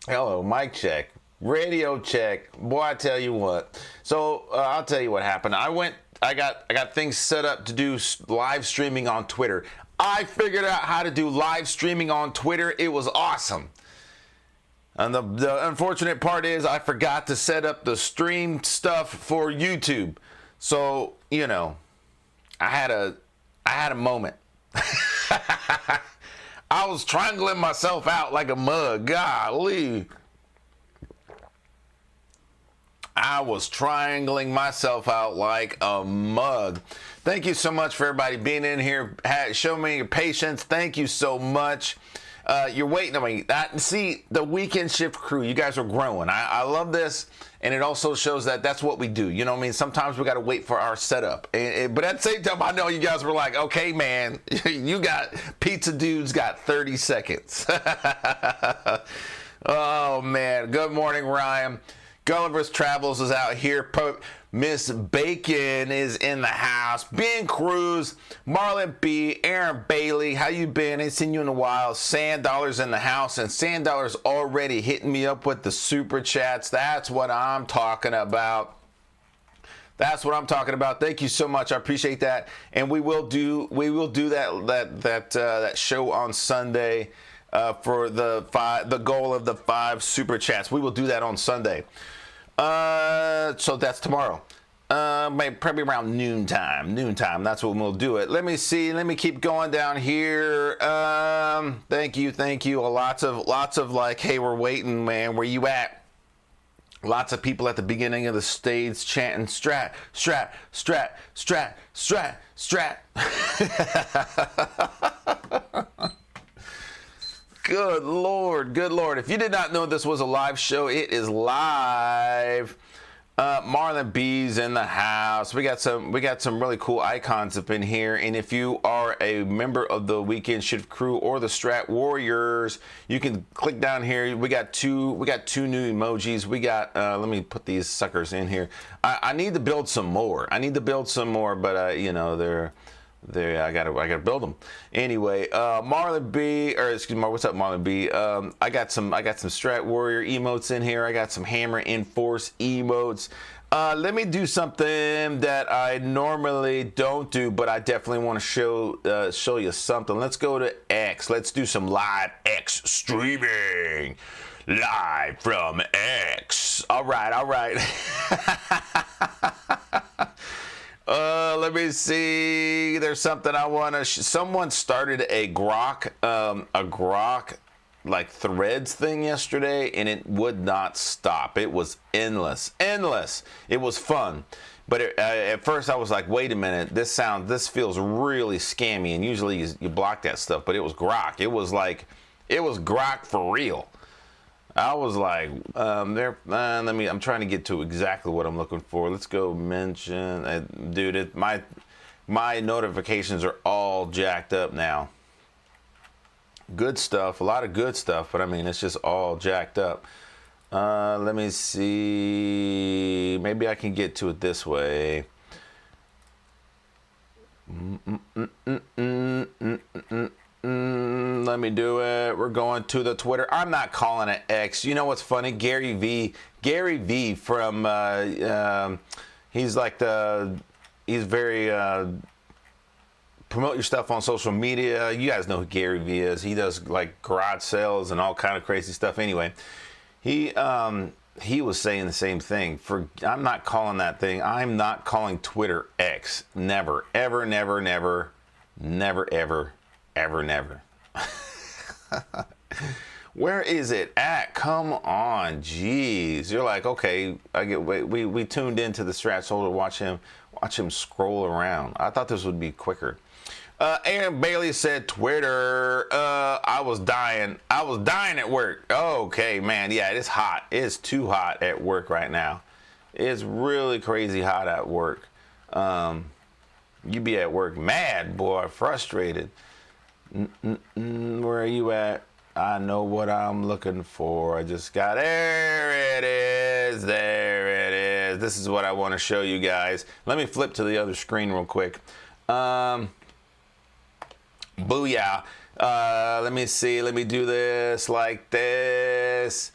Hello, mic check, radio check. Boy, I tell you what. So I'll tell you what happened. I got things set up to do live streaming on Twitter. I figured out how to do live streaming on Twitter. It was awesome. And the unfortunate part is I forgot to set up the stream stuff for YouTube. So, you know, I had a moment. I was triangling myself out like a mug. Golly. I was triangling myself out like a mug. Thank you so much for everybody being in here. Show me your patience. Thank you so much. You're waiting on me. See, the weekend shift crew, you guys are growing. I love this, and it also shows that that's what we do. You know what I mean? Sometimes we got to wait for our setup. But at the same time, I know you guys were like, okay, man, you got Pizza Dude's got 30 seconds. Oh, man. Good morning, Ryan. Gulliver's Travels is out here. Miss Bacon is in the house. Ben Cruz, Marlon B, Aaron Bailey, how you been? Ain't seen you in a while. Sand Dollar's in the house, and Sand Dollar's already hitting me up with the super chats. That's what I'm talking about. That's what I'm talking about. Thank you so much. I appreciate that. And we will do that show on Sunday for the goal of the 5 super chats. We will do that on Sunday. So that's tomorrow. Probably around noontime. That's when we'll do it. Let me see. Let me keep going down here. Thank you. Lots of like, hey, we're waiting, man. Where you at? Lots of people at the beginning of the stage chanting Strat, Strat, Strat, Strat, Strat, Strat. Good Lord, good Lord. If you did not know this was a live show, it is live. Marlon B's in the house. We got some really cool icons up in here. And if you are a member of the Weekend Shift crew or the Strat Warriors, you can click down here. We got two new emojis. We got let me put these suckers in here. I need to build some more. But you know, I gotta build them. Anyway, Marlon B, or excuse me, what's up, Marlon B? I got some Strat Warrior emotes in here. I got some Hammer Enforce emotes. Let me do something that I normally don't do, but I definitely want to show you something. Let's go to X. Let's do some live X streaming. Live from X. All right. Let me see. There's something I want to. Someone started a Grok like threads thing yesterday, and it would not stop. It was endless. It was fun, but at first I was like, wait a minute, this feels really scammy. And usually you block that stuff, but it was Grok. It was Grok for real. I was like, I'm trying to get to exactly what I'm looking for. Let's go mention, dude, my notifications are all jacked up now. Good stuff, a lot of good stuff, but I mean, it's just all jacked up. Let me see, maybe I can get to it this way. Let me do it. We're going to the Twitter. I'm not calling it X. You know what's funny? Gary V from he's very promote your stuff on social media. You guys know who Gary V is. He does like garage sales and all kind of crazy stuff. Anyway, he was saying the same thing. I'm not calling that thing. I'm not calling Twitter X. Never, ever, never, never, never, ever. Ever, never. Where is it at? Come on, jeez. You're like, okay, we tuned into the Strat Shoulder to watch him scroll around. I thought this would be quicker. Aaron Bailey said Twitter. I was dying at work. Okay, man. Yeah, it is hot. It is too hot at work right now. It's really crazy hot at work. You be at work mad, boy, frustrated. Where are you at? I know what I'm looking for. I just got, there it is. This is what I want to show you guys. Let me flip to the other screen real quick. Booyah. Let me see. Let me do this like this.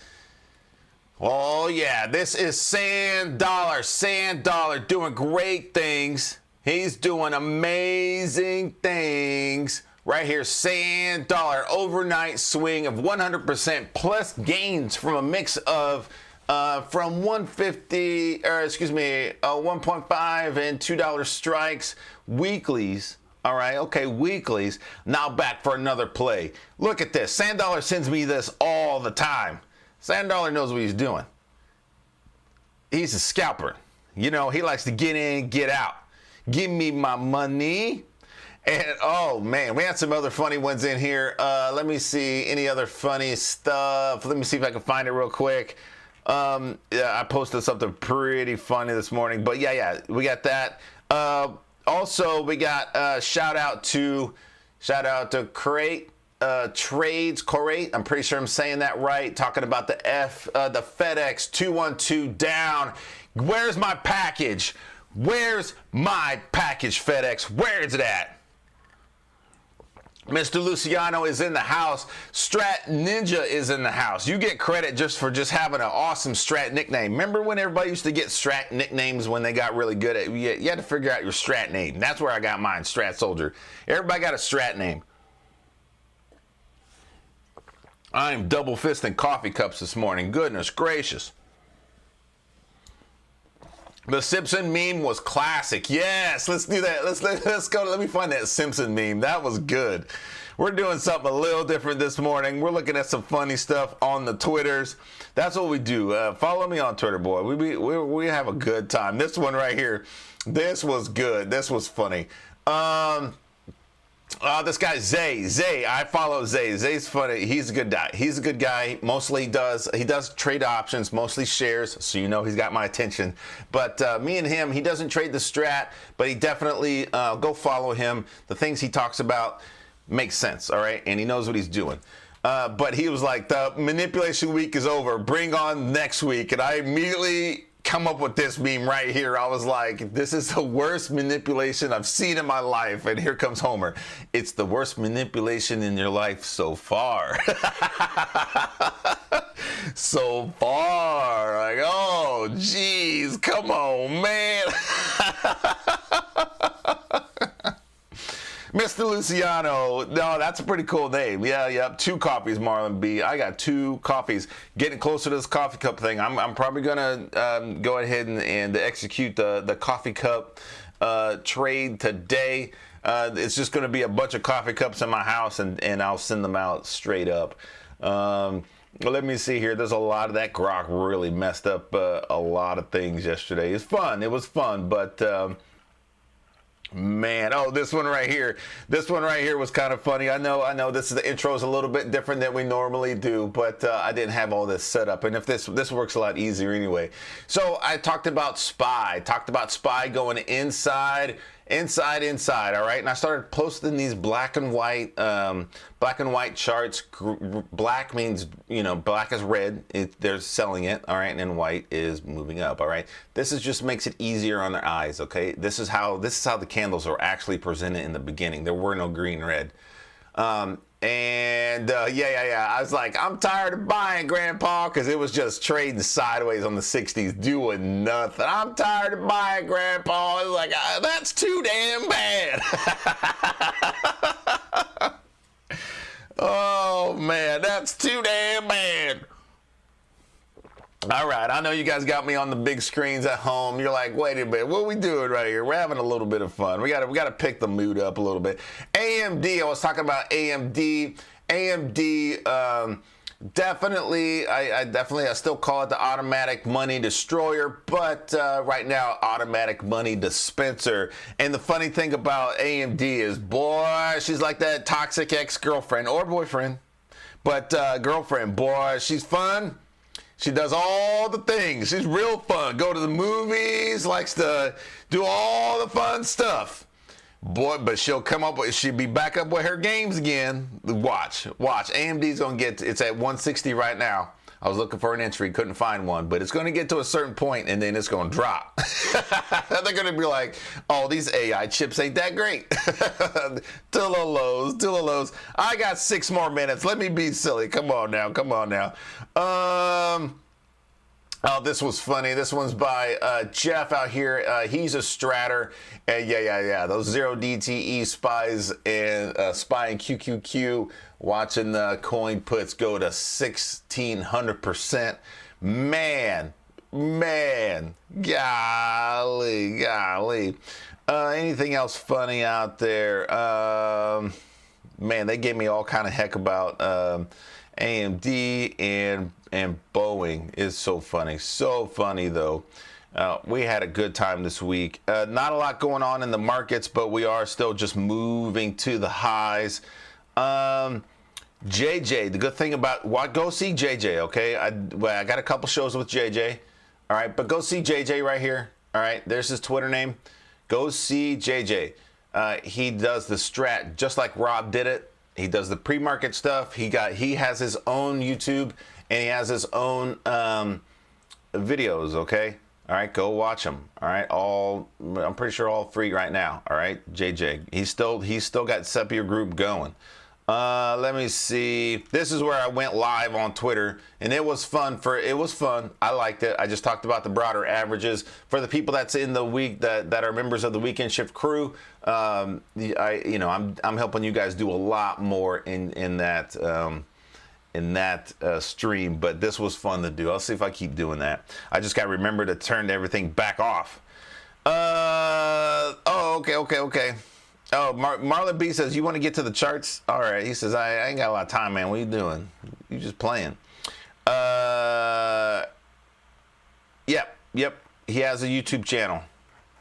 Oh yeah, this is Sand Dollar. Sand Dollar doing great things. He's doing amazing things. Right here, Sand Dollar, overnight swing of 100% plus gains from a mix of from 150, or excuse me, 1.5 and $2 strikes, weeklies. All right, okay, weeklies. Now back for another play. Look at this. Sand Dollar sends me this all the time. Sand Dollar knows what he's doing. He's a scalper. You know, he likes to get in, get out. Give me my money. And oh man, we had some other funny ones in here. Let me see any other funny stuff. Let me see if I can find it real quick. Yeah, I posted something pretty funny this morning, but yeah, we got that. Also, we got shout out to Crate Trades Corate. I'm pretty sure I'm saying that right. Talking about the FedEx 212 down. Where's my package? Where's my package, FedEx? Where is it at? Mr. Luciano is in the house. Strat Ninja is in the house. You get credit just for having an awesome Strat nickname. Remember when everybody used to get Strat nicknames when they got really good at it? You had to figure out your Strat name. That's where I got mine, Strat Soldier. Everybody got a Strat name. I am double fisting coffee cups this morning. Goodness gracious. The Simpson meme was classic. Yes, let's do that. Let's go. Let me find that Simpson meme. That was good. We're doing something a little different this morning. We're looking at some funny stuff on the Twitters. That's what we do. Follow me on Twitter, boy. We have a good time. This one right here. This was good. This was funny. This guy Zay, I follow Zay. Zay's funny. He's a good guy. He's a good guy. Mostly he does trade options, mostly shares, so you know he's got my attention. But me and him, he doesn't trade the strat, but he definitely go follow him. The things he talks about make sense, all right? And he knows what he's doing. But he was like, the manipulation week is over. Bring on next week. And I immediately come up with this meme right here. I was like, this is the worst manipulation I've seen in my life. And here comes Homer. It's the worst manipulation in your life so far. So far. Like, oh, geez, come on, man. Mr. Luciano, no, that's a pretty cool name. Yeah, 2 coffees, Marlon B. I got 2 coffees. Getting closer to this coffee cup thing. I'm probably gonna go ahead and execute the coffee cup trade today. It's just gonna be a bunch of coffee cups in my house, and I'll send them out straight up. Let me see here. There's a lot of that grok really messed up a lot of things yesterday. It's fun. It was fun, but. Man, oh, this one right here was kind of funny. I know the intro is a little bit different than we normally do, but I didn't have all this set up, and if this works a lot easier anyway. So I talked about SPY going inside, all right, and I started posting these black and white charts. Black means, you know, black is red, they're selling it, all right, and then white is moving up, all right. This just makes it easier on their eyes, okay. This is how the candles are actually presented in the beginning. There were no green, red. Yeah. I was like, I'm tired of buying, Grandpa, because it was just trading sideways on the 60s, doing nothing. I'm tired of buying, Grandpa. I was like, that's too damn bad. Oh, man, that's too damn bad. All right, I know you guys got me on the big screens at home. You're like, wait a minute, what are we doing right here? We're having a little bit of fun. We got to pick the mood up a little bit. AMD, I was talking about AMD. AMD, definitely, I still call it the automatic money destroyer, but right now, automatic money dispenser. And the funny thing about AMD is, boy, she's like that toxic ex-girlfriend or boyfriend, but girlfriend, boy, she's fun. She does all the things. She's real fun. Go to the movies, likes to do all the fun stuff. Boy, but she'll be back up with her games again. Watch. AMD's gonna it's at 160 right now. I was looking for an entry, couldn't find one, but it's gonna get to a certain point and then it's gonna drop. They're gonna be like, oh, these AI chips ain't that great. To the lows. I got 6 more minutes. Let me be silly. Come on now. Oh, this was funny. This one's by Jeff out here. He's a stratter. And yeah. Those 0DTE spies and spy and QQQ watching the coin puts go to 1,600%. Man. Golly. Anything else funny out there? Man, they gave me all kind of heck about AMD and Boeing. Is so funny though. We had a good time this week. Not a lot going on in the markets, but we are still just moving to the highs. JJ, the good thing about go see JJ, okay? I got a couple shows with JJ, all right, but go see JJ right here, all right? There's his Twitter name. Go see JJ. He does the Strat just like Rob did it. He does the pre-market stuff. He has his own YouTube and he has his own videos. Okay, all right, go watch them. All right, I'm pretty sure all free right now. All right, JJ. He's still got Sepia Group going. Let me see. This is where I went live on Twitter, and it was fun. I liked it. I just talked about the broader averages for the people that's in the week that are members of the Weekend Shift crew. I'm helping you guys do a lot more in that stream, but this was fun to do. I'll see if I keep doing that. I just got to remember to turn everything back off. Okay. Oh, Marlon B says, you want to get to the charts? All right. He says, I ain't got a lot of time, man. What are you doing? You just playing. Yep. He has a YouTube channel.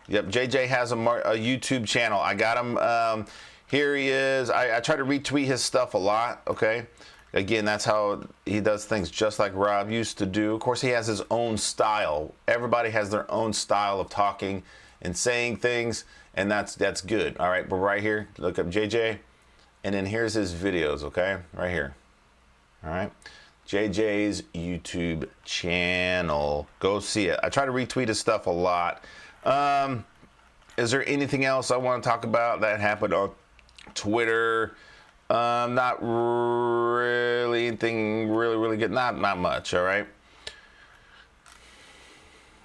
Yep. JJ has a YouTube channel. I got him. Here he is. I try to retweet his stuff a lot. Okay. Again, that's how he does things, just like Rob used to do. Of course, he has his own style. Everybody has their own style of talking and saying things. And that's good. All right, but right here, look up JJ, and then here's his videos, okay? Right here. All right. JJ's YouTube channel. Go see it. I try to retweet his stuff a lot. Is there anything else I want to talk about that happened on Twitter? Not really anything really good. Not much, all right?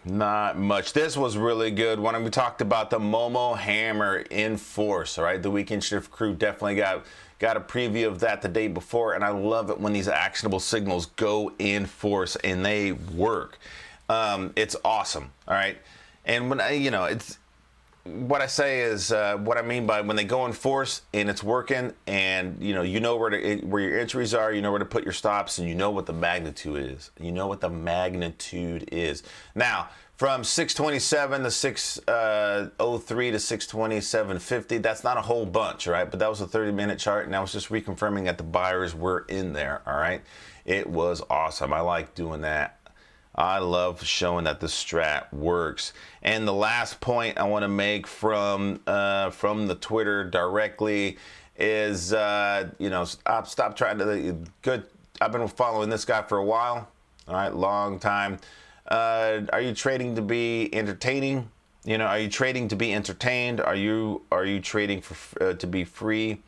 Not much. This was really good. When we talked about the Momo Hammer in force, all right? The Weekend Shift crew definitely got a preview of that the day before, and I love it when these actionable signals go in force and they work. It's awesome, all right? And when it's what I say is what I mean by when they go in force and it's working, and you know where your entries are, you know where to put your stops, and you know what the magnitude is. Now, from 627 to 603 to 627.50, that's not a whole bunch, right? But that was a 30-minute chart, and I was just reconfirming that the buyers were in there. All right, it was awesome. I like doing that. I love showing that the Strat works. And the last point I want to make from the Twitter directly is, stop trying to good. I've been following this guy for a while. All right, long time. Are you trading to be entertaining? Are you trading to be entertained? Are you trading to be free?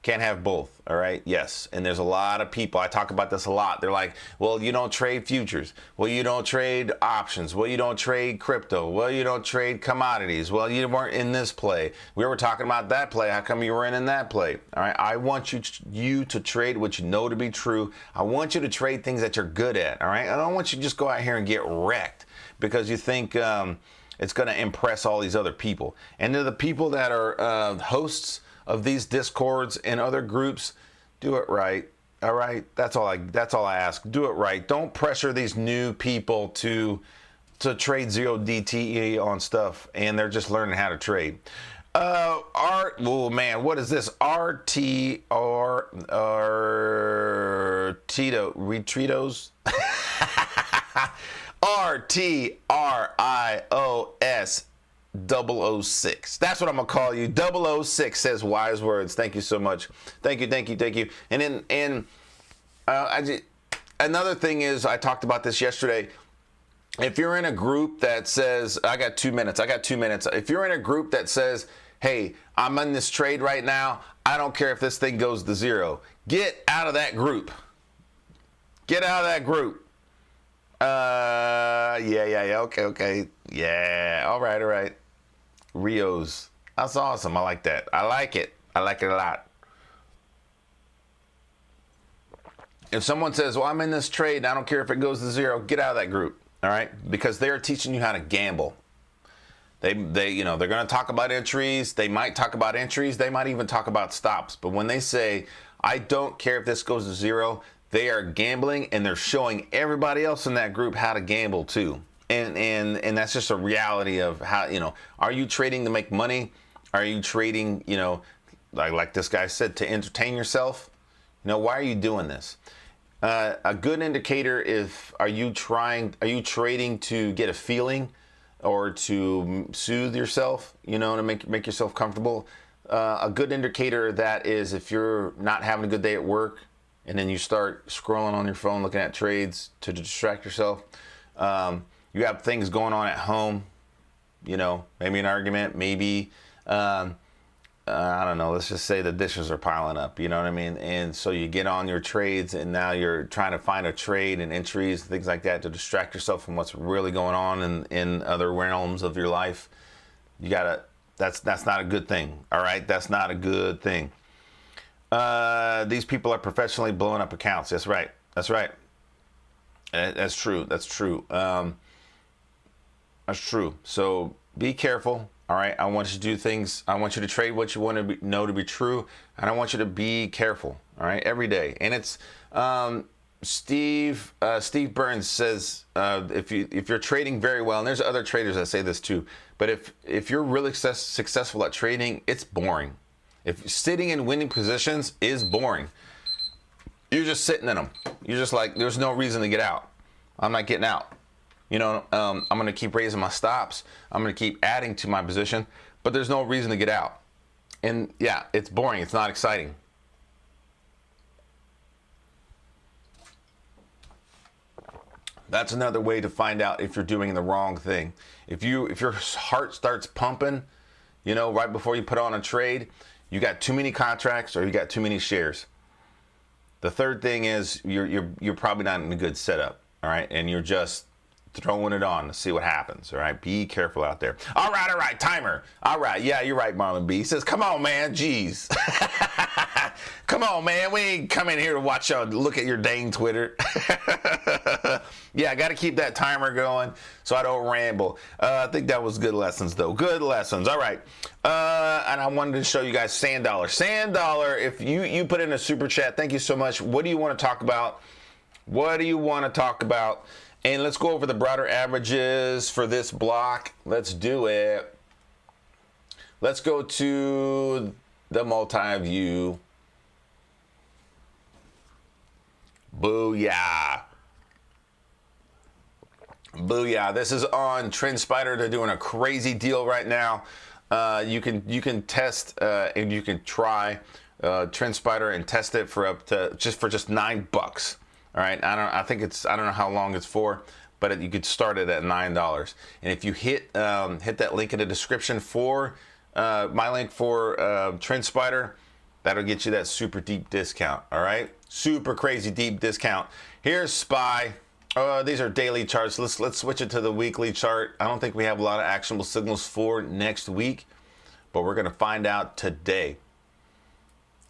Can't have both, all right? Yes, and there's a lot of people, I talk about this a lot. They're like, well, you don't trade futures. Well, you don't trade options. Well, you don't trade crypto. Well, you don't trade commodities. Well, you weren't in this play. We were talking about that play. How come you weren't in that play? All right, I want you to trade what you know to be true. I want you to trade things that you're good at, all right? I don't want you to just go out here and get wrecked because you think it's going to impress all these other people. And to the people that are hosts of these discords and other groups, do it right. All right, that's all I ask. Do it right. Don't pressure these new people to trade 0DTE on stuff, and they're just learning how to trade. What is this? Retreatos. RTRIOS 006. That's what I'm gonna call you. 006 says wise words. Thank you so much. Thank you. And then another thing is, I talked about this yesterday. If you're in a group that says, I got 2 minutes. If you're in a group that says, hey, I'm in this trade right now, I don't care if this thing goes to zero, get out of that group. Yeah. Okay. Yeah. All right. Rios. That's awesome. I like that. I like it a lot. If someone says, well, I'm in this trade and I don't care if it goes to zero, get out of that group. All right. Because they're teaching you how to gamble. They're going to talk about entries. They might talk about entries. They might even talk about stops. But when they say, I don't care if this goes to zero, they are gambling, and they're showing everybody else in that group how to gamble too. And that's just a reality of how, are you trading to make money? Are you trading, like this guy said, to entertain yourself? Why are you doing this? A good indicator are you trading to get a feeling or to soothe yourself, to make yourself comfortable? A good indicator of that is if you're not having a good day at work and then you start scrolling on your phone looking at trades to distract yourself. You have things going on at home, maybe an argument, maybe, I don't know, let's just say the dishes are piling up, you know what I mean? And so you get on your trades and now you're trying to find a trade and entries, things like that, to distract yourself from what's really going on in other realms of your life. That's not a good thing, all right? That's not a good thing. These people are professionally blowing up accounts. That's right. That's true. That's true. So be careful. All right. I want you to do things. I want you to trade what you want to know to be true. And I want you to be careful. All right. Every day. And it's Steve Burns says, if you're trading very well, and there's other traders that say this too, but if you're really successful at trading, it's boring. If sitting in winning positions is boring. You're just sitting in them. You're just like, there's no reason to get out. I'm not getting out. I'm going to keep raising my stops. I'm going to keep adding to my position, but there's no reason to get out. And yeah, it's boring. It's not exciting. That's another way to find out if you're doing the wrong thing. If your heart starts pumping, right before you put on a trade, you got too many contracts or you got too many shares. The third thing is you're probably not in a good setup, all right? And you're just throwing it on to see what happens, all right? Be careful out there. All right, timer. All right, yeah, you're right, Marlon B. He says, come on, man, jeez. Come on, man, we ain't coming here to look at your dang Twitter. Yeah, I got to keep that timer going so I don't ramble. I think that was good lessons, though. Good lessons. All right. And I wanted to show you guys Sand Dollar. Sand Dollar, if you put in a super chat, thank you so much. What do you want to talk about? And let's go over the broader averages for this block. Let's do it. Let's go to the multi-view. Booyah. Booyah. This is on TrendSpider. They're doing a crazy deal right now. You can test and you can try TrendSpider and test it for just $9. All right. I don't know how long it's for, but you could start it at $9. And if you hit that link in the description for my link for TrendSpider, that'll get you that super deep discount. All right. Super crazy deep discount. Here's SPY. These are daily charts. Let's switch it to the weekly chart. I don't think we have a lot of actionable signals for next week, but we're going to find out today.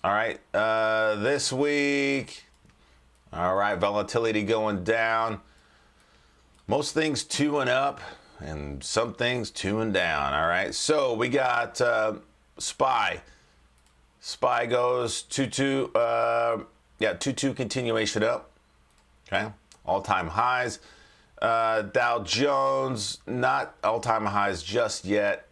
All right. This week, all right, volatility going down. Most things 2 and up, and some things 2 and down. All right. So we got SPY. SPY goes 2-2. 2-2 continuation up. Okay. All-time highs. Dow Jones, not all-time highs just yet,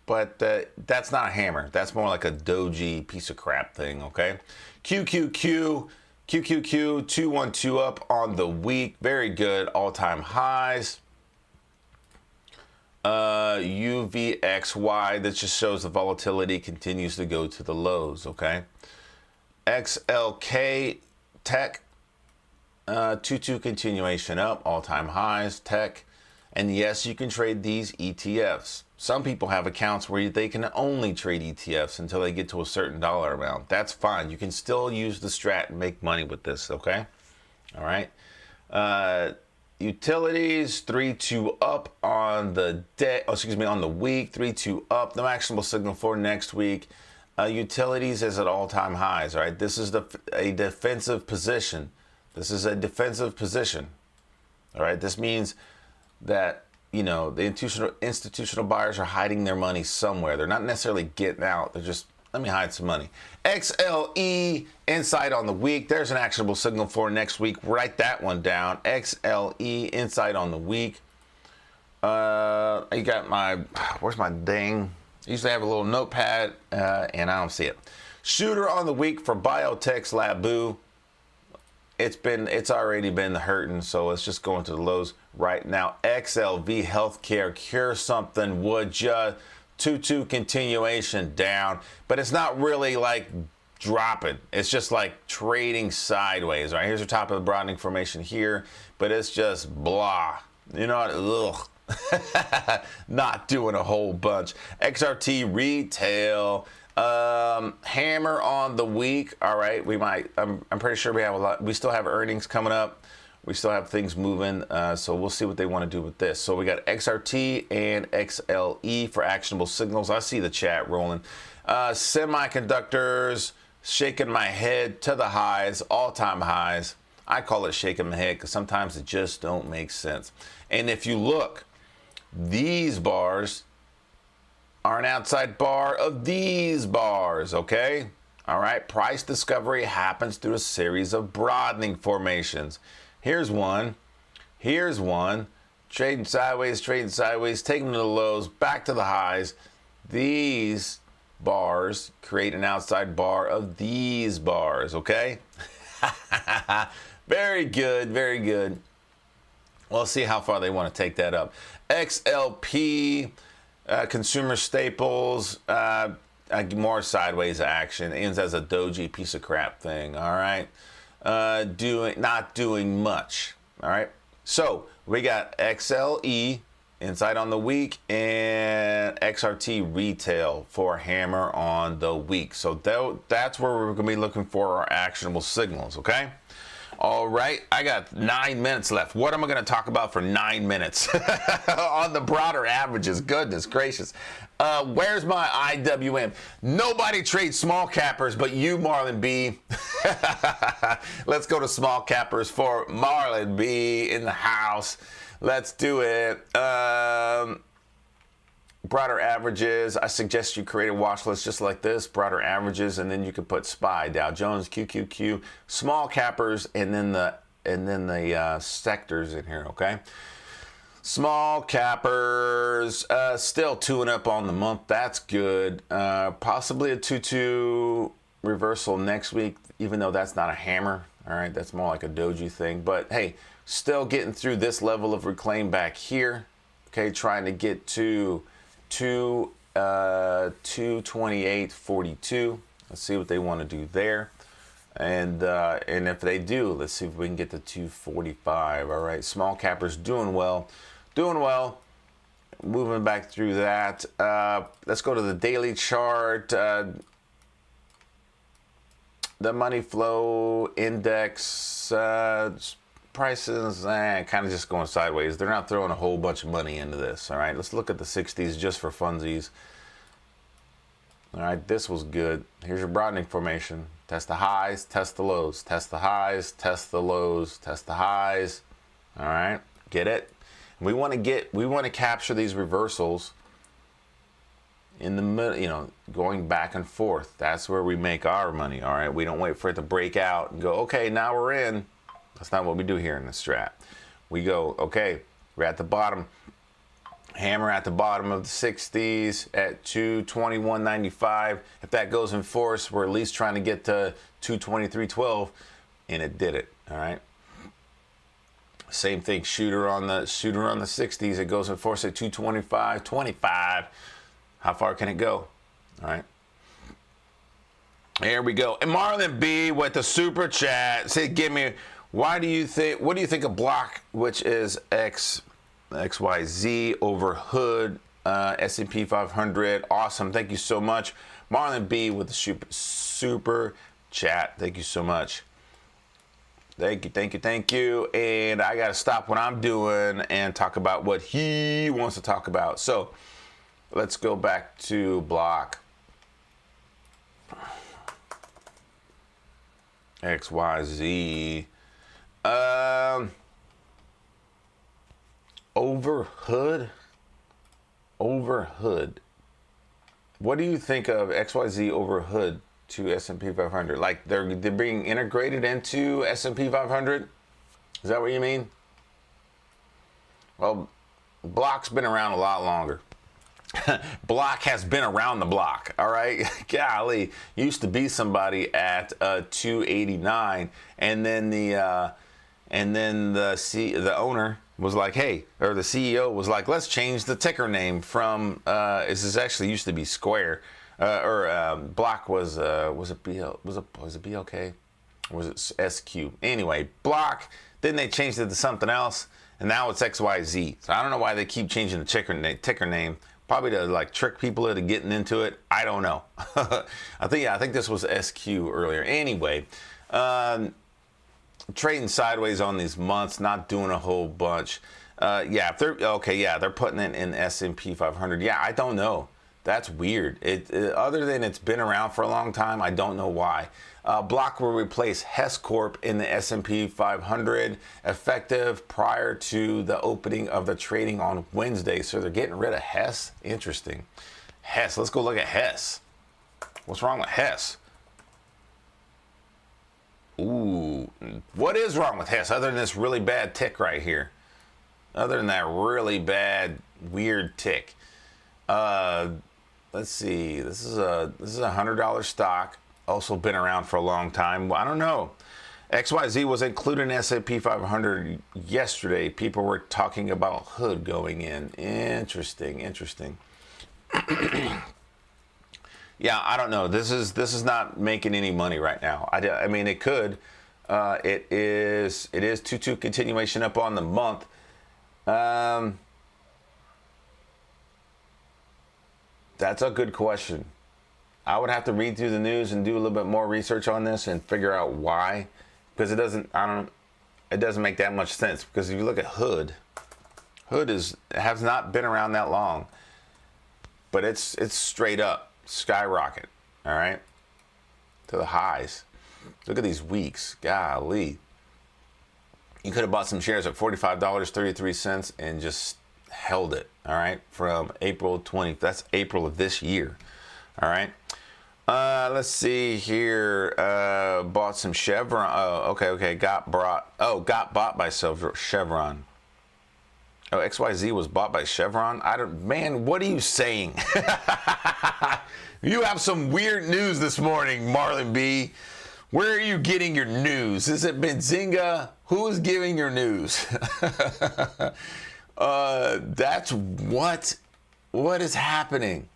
but that's not a hammer. That's more like a doji piece of crap thing, okay? QQQ 212 up on the week. Very good. All-time highs. UVXY, that just shows the volatility continues to go to the lows, okay? XLK Tech, 2-2 continuation up, all-time highs, tech. And yes, you can trade these ETFs. Some people have accounts where they can only trade ETFs until they get to a certain dollar amount. That's fine. You can still use the Strat and make money with this, okay? All right. Utilities 3-2 up on the day. Oh, excuse me, on the week. 3-2 up. No actionable signal for next week. Utilities is at all-time highs. All right. This is a defensive position. This is a defensive position. All right. This means that, you know, the institutional buyers are hiding their money somewhere. They're not necessarily getting out. They're just, let me hide some money. XLE insight on the week. There's an actionable signal for next week. Write that one down. XLE insight on the week. I got my, where's my dang? I usually have a little notepad and I don't see it. Shooter on the week for Biotech's Labu. It's already been hurting, so it's just going to the lows right now. XLV Healthcare, cure something, would ya? 2-2 continuation down, but it's not really like dropping. It's just like trading sideways. Right, here's the top of the broadening formation here, but it's just blah. You know, ugh. Not doing a whole bunch. XRT retail. Hammer on the week. All right, we might. I'm pretty sure we have a lot. We still have earnings coming up. We still have things moving, so we'll see what they want to do with this. So we got XRT and XLE for actionable signals. I see the chat rolling. Semiconductors, shaking my head to the highs, all-time highs. I call it shaking my head because sometimes it just don't make sense. And if you look, these bars are an outside bar of these bars, okay? All right, price discovery happens through a series of broadening formations. Here's one, trading sideways, taking to the lows, back to the highs. These bars create an outside bar of these bars, okay? Very good, very good. We'll see how far they want to take that up. XLP, consumer staples, more sideways action. Ends as a doji piece of crap thing, all right? Not doing much. All right. So we got XLE insight on the week and XRT retail for hammer on the week. So that's where we're going to be looking for our actionable signals. Okay. All right. I got 9 minutes left. What am I going to talk about for 9 minutes on the broader averages? Goodness gracious. Where's my IWM? Nobody trades small cappers but you, Marlon B. Let's go to small cappers for Marlon B in the house. Let's do it. Broader averages. I suggest you create a watch list just like this. Broader averages, and then you can put SPY, Dow Jones, QQQ, small cappers, and then the sectors in here. Okay. Small cappers, still 2 and up on the month. That's good. Possibly a 2-2 reversal next week, even though that's not a hammer. All right, that's more like a doji thing. But hey, still getting through this level of reclaim back here. Okay, trying to get to 228.42. Let's see what they want to do there. And if they do, let's see if we can get to 245. All right, small cappers doing well. Moving back through that. Let's go to the daily chart. The money flow index prices kind of just going sideways. They're not throwing a whole bunch of money into this. All right, let's look at the 60s just for funsies. All right, this was good. Here's your broadening formation. Test the highs, test the lows, test the highs, test the lows, test the highs. All right, get it? We want to capture these reversals in the middle, you know, going back and forth. That's where we make our money. All right, we don't wait for it to break out and go, okay, now we're in. That's not what we do here in the strat. We go, okay, we're at the bottom. Hammer at the bottom of the 60s at 221.95. If that goes in force, we're at least trying to get to 223.12, and it did it. All right. Same thing. Shooter on the 60s. It goes in force at 225.25. How far can it go? All right. Here we go. And Marlon B with the super chat said, "Give me. What do you think a block, which is XYZ over hood, S&P 500. Awesome. Thank you so much. Marlon B with the super chat. Thank you so much. Thank you. And I got to stop what I'm doing and talk about what he wants to talk about. So let's go back to block. XYZ. Overhood. What do you think of XYZ overhood to S&P 500? Like they're being integrated into S&P 500? Is that what you mean? Well, block's been around a lot longer. Block has been around the block, all right? Golly, used to be somebody at 289, and then the owner was like, hey, or the CEO was like, let's change the ticker name from this is actually used to be Square, Block was it BLK, or was it SQ? Anyway, Block. Then they changed it to something else, and now it's XYZ. So I don't know why they keep changing the ticker name. Probably to like trick people into getting into it. I don't know. I think this was SQ earlier. Anyway, trading sideways on these months, not doing a whole bunch. If they're putting it in S&P 500. Yeah, I don't know. That's weird. Other than it's been around for a long time, I don't know why. Block will replace Hess Corp in the S&P 500 effective prior to the opening of the trading on Wednesday. So they're getting rid of Hess. Interesting. Hess. Let's go look at Hess. What's wrong with Hess? Ooh. What is wrong with Hess other than this really bad tick right here? Other than that really bad, weird tick. Let's see. This is a $100 stock. Also been around for a long time. Well, I don't know. XYZ was included in S&P 500 yesterday. People were talking about hood going in. Interesting. Yeah, I don't know. This is not making any money right now. I mean, it could. It is 2-2 continuation up on the month. That's a good question. I would have to read through the news and do a little bit more research on this and figure out why, because it doesn't make that much sense. Because if you look at hood has not been around that long, but it's straight up skyrocket, all right, to the highs. Look at these weeks, golly. You could have bought some shares at $45.33 and just held it, all right, from April 20th. That's April of this year, all right. Let's see here. Bought some Chevron. Oh, okay. Got bought by Chevron. Oh, XYZ was bought by Chevron. Man, what are you saying? You have some weird news this morning, Marlon B. Where are you getting your news? Is it Benzinga? Who is giving your news? That's what is happening.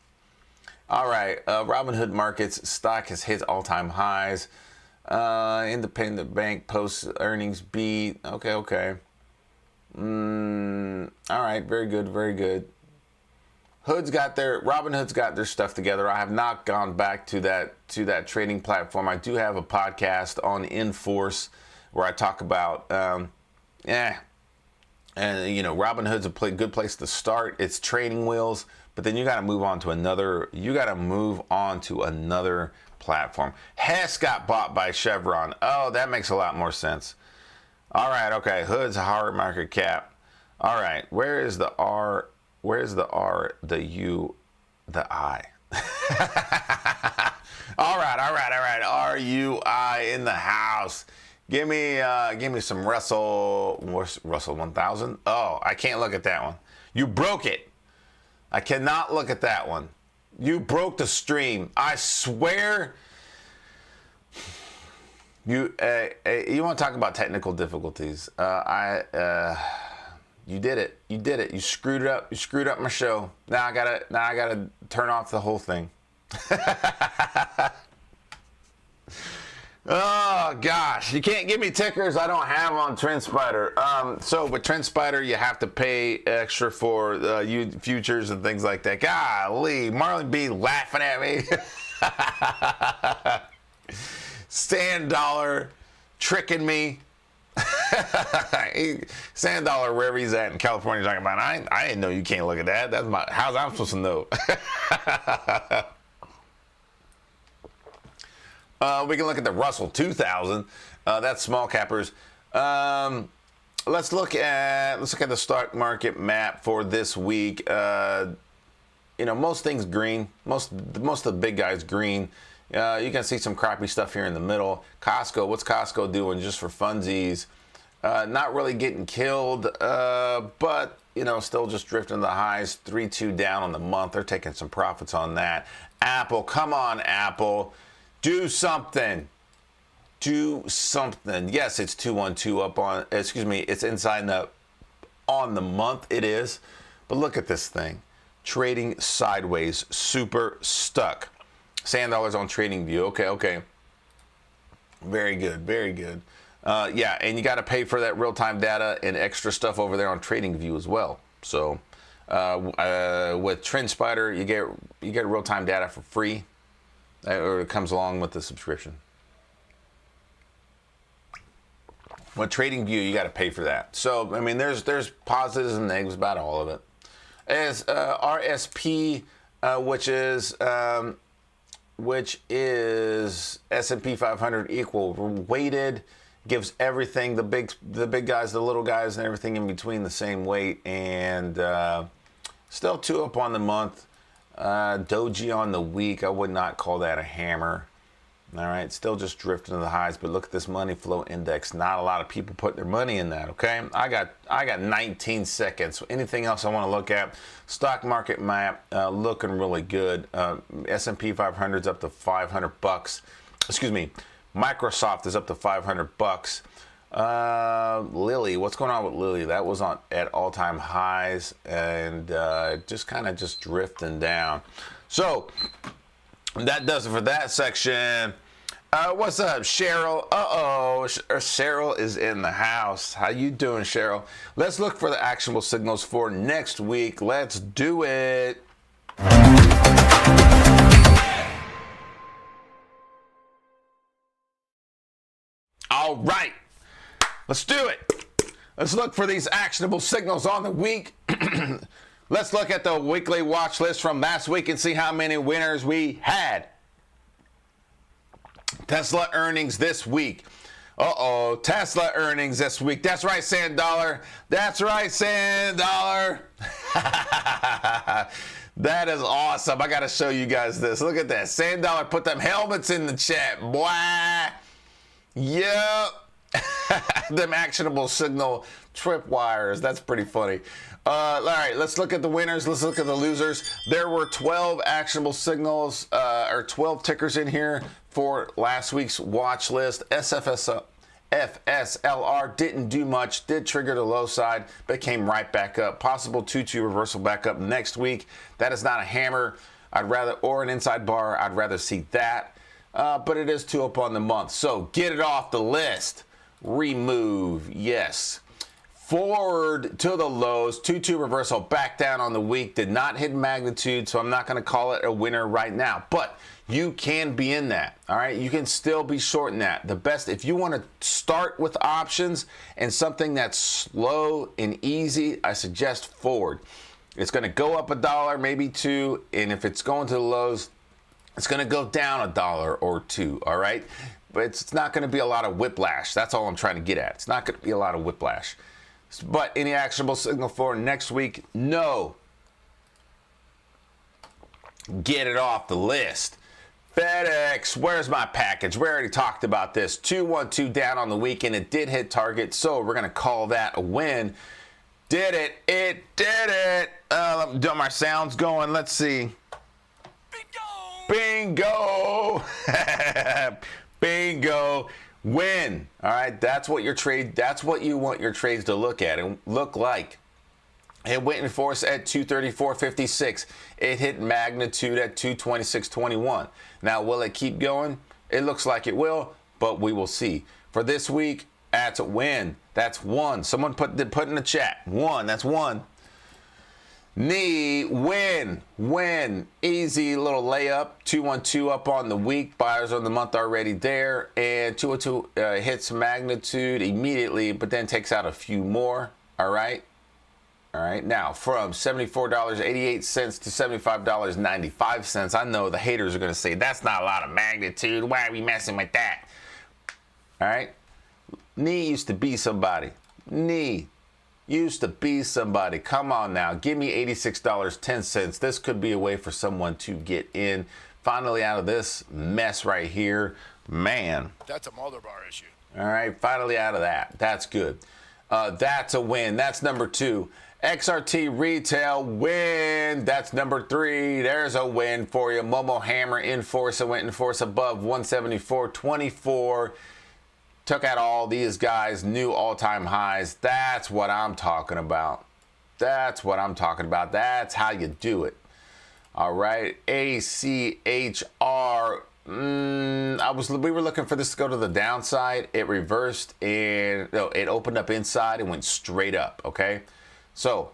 All right, Robinhood Markets stock has hit all-time highs. Independent bank posts earnings beat. Okay. All right, very good. Robinhood's got their stuff together. I have not gone back to that trading platform. I do have a podcast on Inforce where I talk about and Robinhood's a good place to start. It's training wheels. But then you got to move on to another. Platform. Hess got bought by Chevron. Oh, that makes a lot more sense. All right, okay. Hood's a hard market cap. All right, where is the R? Where's the R? The U? The I? All right. RUI in the house. Give me some Russell 1000. Oh, I can't look at that one. You broke it. I cannot look at that one. You broke the stream. I swear. You want to talk about technical difficulties? You did it. You screwed it up. You screwed up my show. Now I gotta turn off the whole thing. Oh gosh, you can't give me tickers I don't have on TrendSpider. So with TrendSpider, you have to pay extra for futures and things like that. Golly, Marlon B laughing at me. Stan Dollar tricking me. Sand Dollar, wherever he's at in California, talking about, I didn't know you can't look at that. That's my, how's I'm supposed to know? We can look at the Russell 2000. That's small cappers. Let's look at the stock market map for this week. You know, most things green. Most of the big guys green. You can see some crappy stuff here in the middle. Costco, what's Costco doing just for funsies? Not really getting killed, but, you know, still just drifting the highs. 3-2 down on the month. They're taking some profits on that. Apple, come on, Apple. Do something. Do something. Yes, it's 212 up on, excuse me, it's inside the, on the month it is. But look at this thing. Trading sideways, super stuck. Sand Dollars on Trading View. Okay. Very good, very good. Yeah, and you got to pay for that real-time data and extra stuff over there on Trading View as well. So with TrendSpider, you get real-time data for free, or it comes along with the subscription. With Trading View, you got to pay for that. So I mean, there's positives and negatives about all of it. As RSP, which is S&P 500 equal weighted, gives everything, the big guys, the little guys, and everything in between the same weight, and still 2 up on the month. Doji on the week, I would not call that a hammer. All right, still just drifting to the highs, but look at this money flow index. Not a lot of people put their money in that, okay? I got 19 seconds. Anything else I want to look at? Stock market map looking really good. S&P 500 is up to $500. Excuse me. Microsoft is up to $500. Lilly, what's going on with Lilly? That was at all-time highs and just kind of just drifting down. So that does it for that section. What's up, Cheryl? Cheryl is in the house. How you doing, Cheryl? Let's look for the actionable signals for next week. Let's do it. All right, let's do it. Let's look for these actionable signals on the week. Let's look at the weekly watch list from last week and see how many winners we had. Tesla earnings this week. Tesla earnings this week. That's right, Sand Dollar. That's right, Sand Dollar. That is awesome. I got to show you guys this. Look at that. Sand Dollar put them helmets in the chat. Boy. Yep. Them actionable signal tripwires. That's pretty funny. All right, let's look at the winners. Let's look at the losers. There were 12 actionable signals, or 12 tickers in here for last week's watch list. FSLR didn't do much, did trigger the low side, but came right back up. Possible 2-2 reversal back up next week. That is not a hammer. Or an inside bar. I'd rather see that. But it is 2 up on the month. So get it off the list. Remove, yes. Forward to the lows, 2-2 reversal back down on the week. Did not hit magnitude, so I'm not going to call it a winner right now. But you can be in that, all right? You can still be short in that. The best, if you want to start with options and something that's slow and easy, I suggest forward. It's going to go up $1, maybe $2, and if it's going to the lows, it's going to go down $1 or $2, all right? But it's not going to be a lot of whiplash. That's all I'm trying to get at. It's not going to be a lot of whiplash. But any actionable signal for next week? No. Get it off the list. FedEx, where's my package? We already talked about this. 212 down on the weekend. It did hit target, so we're going to call that a win. Did it? It did it. Let me do my sounds going. Let's see. Bingo! Bingo! Win. All right, that's what your trade. That's what you want your trades to look at and look like. It went in force at 234.56. It hit magnitude at 226.21. Now, will it keep going? It looks like it will, but we will see. For this week, that's a win. That's 1. Someone put in the chat. 1. That's 1. Knee, win. Easy little layup. 212 up on the week. Buyers on the month already there. And 212 hits magnitude immediately, but then takes out a few more. All right. Now, from $74.88 to $75.95. I know the haters are going to say, that's not a lot of magnitude. Why are we messing with that? All right. Knee used to be somebody. Knee used to be somebody. Come on now. Give me $86.10. This could be a way for someone to get in. Finally out of this mess right here. Man. That's a mother bar issue. All right. Finally out of that. That's good. That's a win. That's number 2. XRT retail win. That's number 3. There's a win for you. Momo Hammer in force. It went in force above 174.24. Took out all these guys, new all-time highs. That's what I'm talking about. That's how you do it. All right. ACHR. We were looking for this to go to the downside. It reversed and it opened up inside and went straight up. Okay. So,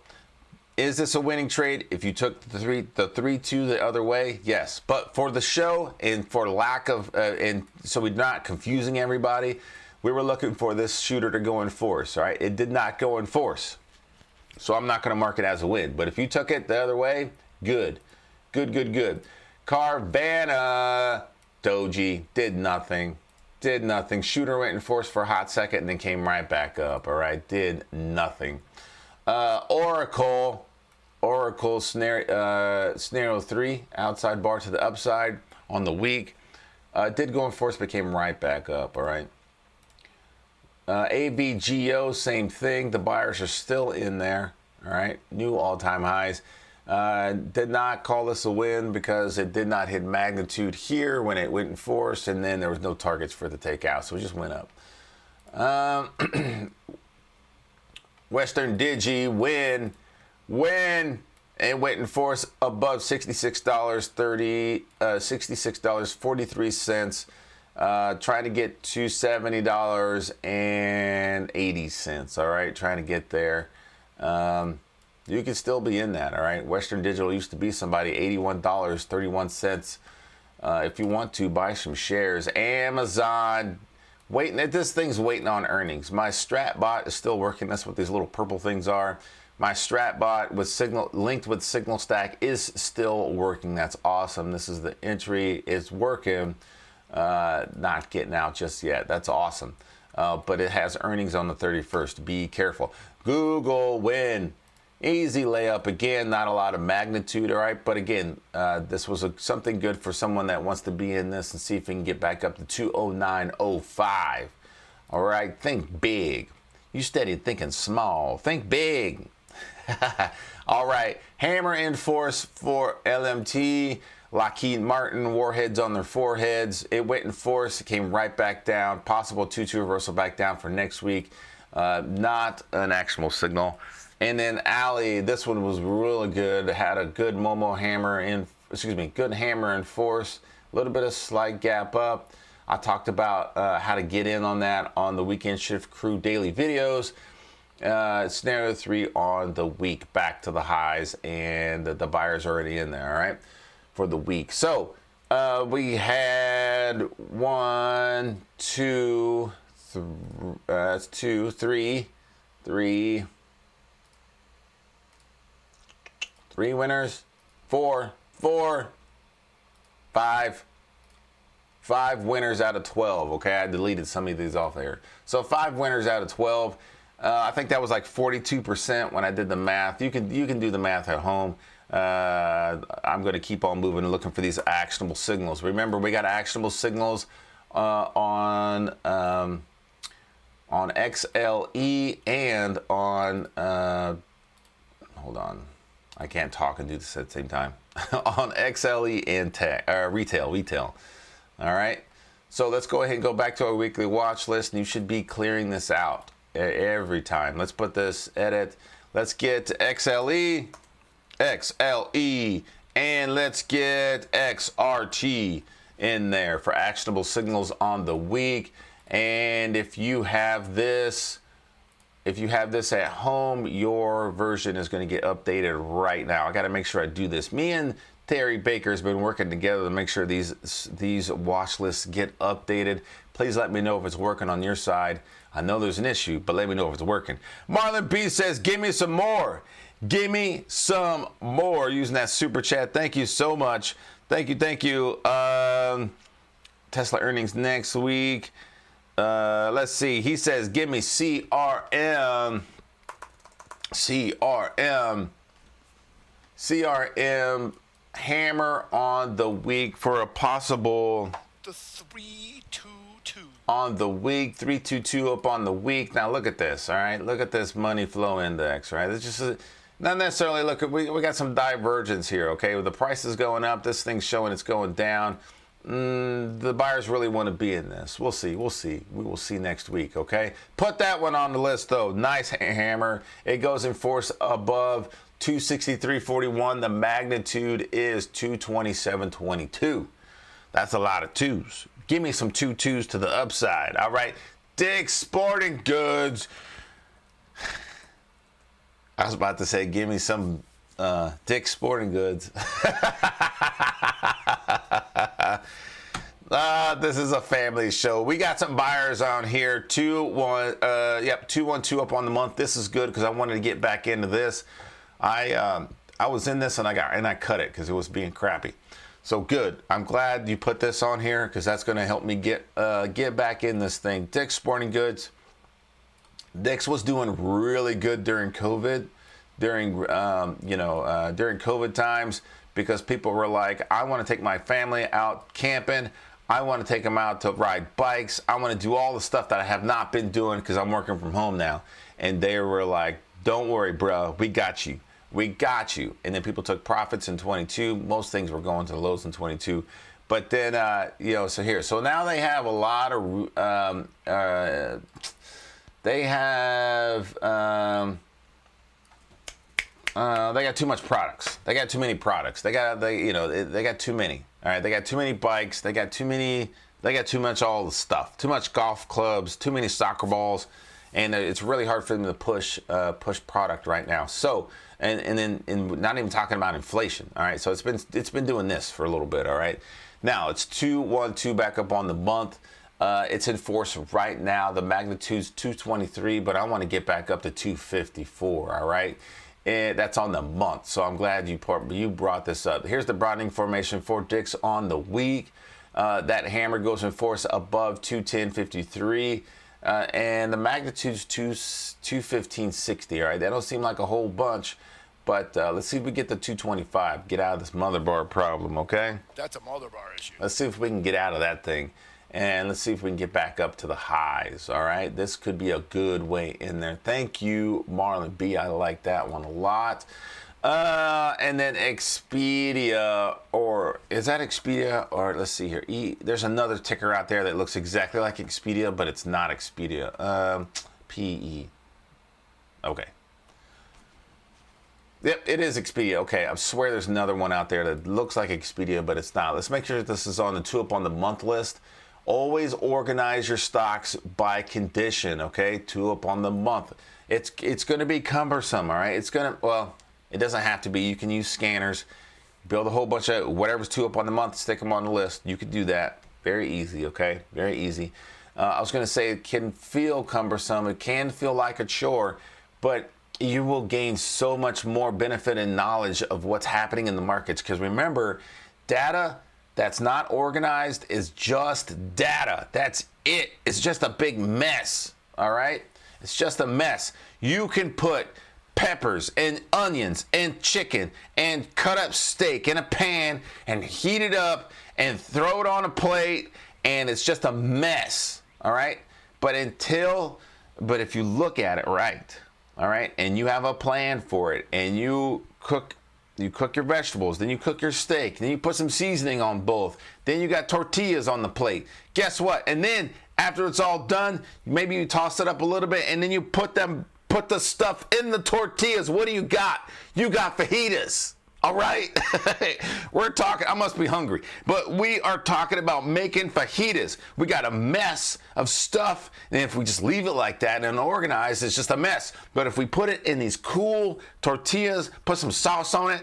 is this a winning trade? If you took the 3-2 the other way, yes. But for the show and for lack of, and so we're not confusing everybody, we were looking for this shooter to go in force. All right, it did not go in force, so I'm not going to mark it as a win. But if you took it the other way, good. Carvana Doji did nothing. Shooter went in force for a hot second and then came right back up. All right, did nothing. Oracle scenario 3 outside bar to the upside on the week, did go in force but came right back up. All right. AVGO, same thing. The buyers are still in there. All right, new all-time highs. Did not call this a win because it did not hit magnitude here when it went in force, and then there was no targets for the takeout, so it just went up. Western Digi win, and went in force above $66.43. Trying to get to $70.80. All right, trying to get there. You can still be in that. All right, Western Digital used to be somebody. $81.31. If you want to buy some shares. Amazon waiting. This thing's waiting on earnings. My Strat bot is still working. That's what these little purple things are. My Strat bot with linked with Signal Stack is still working. That's awesome. This is the entry. It's working. Not getting out just yet. That's awesome. But it has earnings on the 31st. Be careful. Google win. Easy layup. Again, not a lot of magnitude. All right. But again, this was something good for someone that wants to be in this and see if we can get back up to 209.05. All right. Think big. You steady thinking small. Think big. All right. Hammer in force for LMT. Lockheed Martin, warheads on their foreheads. It went in force. It came right back down. Possible 2-2 reversal back down for next week. Not an actionable signal. And then Ali, this one was really good. It had a good good hammer in force. A little bit of slight gap up. I talked about how to get in on that on the Weekend Shift Crew daily videos. Scenario 3 on the week, back to the highs, and the buyer's already in there. All right. For the week. So we had 1, 2, 3 winners, 4, 5 winners out of 12. Okay, I deleted some of these off there. So 5 winners out of 12. I think that was like 42% when I did the math. You can do the math at home. I'm going to keep on moving and looking for these actionable signals. Remember, we got actionable signals on XLE and on hold on, I can't talk and do this at the same time. On XLE and retail. All right, so let's go ahead and go back to our weekly watch list, and you should be clearing this out every time. Let's put this edit. Let's get XLE, and let's get XRT in there for actionable signals on the week. And if you have this if you have this at home, your version is going to get updated right now. I got to make sure I do this. Me and Terry Baker has been working together to make sure these watch lists get updated. Please let me know if it's working on your side. I know there's an issue, but let me know if it's working. Marlon B says, give me some more. Give me some more, using that super chat. Thank you so much. Thank you, thank you. Tesla earnings next week. Let's see. He says, give me CRM. CRM hammer on the week for a possible. The 322. On the week, 322 up on the week. Now look at this, all right? Look at this money flow index, right? It's just not necessarily, look, we got some divergence here, okay? With the prices going up, this thing's showing it's going down. The buyers really want to be in this. We'll see. We will see next week, okay? Put that one on the list, though. Nice hammer. It goes in force above 263.41. The magnitude is 227.22. That's a lot of twos. Give me some 2s to the upside, all right? Dick's Sporting Goods. I was about to say, give me some Dick's Sporting Goods. This is a family show. We got some buyers on here. 212 up on the month. This is good because I wanted to get back into this. I was in this and I cut it because it was being crappy. So good. I'm glad you put this on here because that's going to help me get back in this thing. Dick's Sporting Goods. Dick's was doing really good during COVID, during COVID times, because people were like, I want to take my family out camping. I want to take them out to ride bikes. I want to do all the stuff that I have not been doing because I'm working from home now. And they were like, don't worry, bro. We got you. We got you. And then people took profits in 22. Most things were going to the lows in 22. But then, so here. So now they have a lot of, they got too much products. They got too many products. They got too many. All right, they got too many bikes. They got too much all the stuff. Too much golf clubs. Too many soccer balls, and it's really hard for them to push product right now. So, and then not even talking about inflation. All right, so it's been doing this for a little bit. All right, now it's 212 back up on the month. It's in force right now. The magnitude's 223, but I want to get back up to 254. All right. And that's on the month, so I'm glad you brought this up. Here's the broadening formation for Dick's on the week. That hammer goes in force above 210.53, and the magnitude's 215.60. All right, that don't seem like a whole bunch, but let's see if we get the 225. Get out of this mother bar problem, okay? That's a mother bar issue. Let's see if we can get out of that thing. And let's see if we can get back up to the highs, all right? This could be a good way in there. Thank you, Marlon B. I like that one a lot. And then Expedia, or is that Expedia? Or let's see here. There's another ticker out there that looks exactly like Expedia, but it's not Expedia. PE. Okay. Yep, it is Expedia. Okay, I swear there's another one out there that looks like Expedia, but it's not. Let's make sure that this is on the 2 up on the month list. Always organize your stocks by condition, okay? 2 up on the month. It's going to be cumbersome, all right? It doesn't have to be. You can use scanners, build a whole bunch of whatever's 2 up on the month, stick them on the list. You could do that. Very easy, okay? Very easy. I was going to say it can feel cumbersome. It can feel like a chore, but you will gain so much more benefit and knowledge of what's happening in the markets. Because remember, data that's not organized is just data. That's it. It's just a big mess, all right? It's just a mess. You can put peppers and onions and chicken and cut up steak in a pan and heat it up and throw it on a plate, and it's just a mess, all right? But if you look at it right, all right, and you have a plan for it, and you cook your vegetables, then you cook your steak, then you put some seasoning on both, then you got tortillas on the plate. Guess what? And then after it's all done, maybe you toss it up a little bit, and then you put the stuff in the tortillas. What do you got? You got fajitas. All right, we're talking, I must be hungry, but we are talking about making fajitas. We got a mess of stuff, and if we just leave it like that and unorganized, it's just a mess. But if we put it in these cool tortillas, put some sauce on it,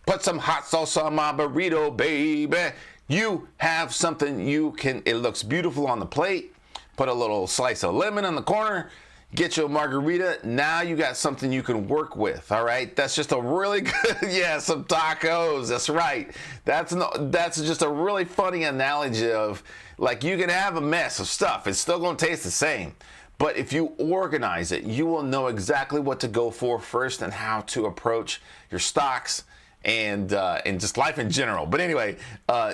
put some hot sauce on my burrito, baby, you have something you can, it looks beautiful on the plate. Put a little slice of lemon in the corner. Get you a margarita. Now you got something you can work with. All right, that's just a really good, yeah, some tacos. That's right. That's just a really funny analogy of, like, you can have a mess of stuff. It's still gonna taste the same, but if you organize it, you will know exactly what to go for first and how to approach your stocks and just life in general. But anyway,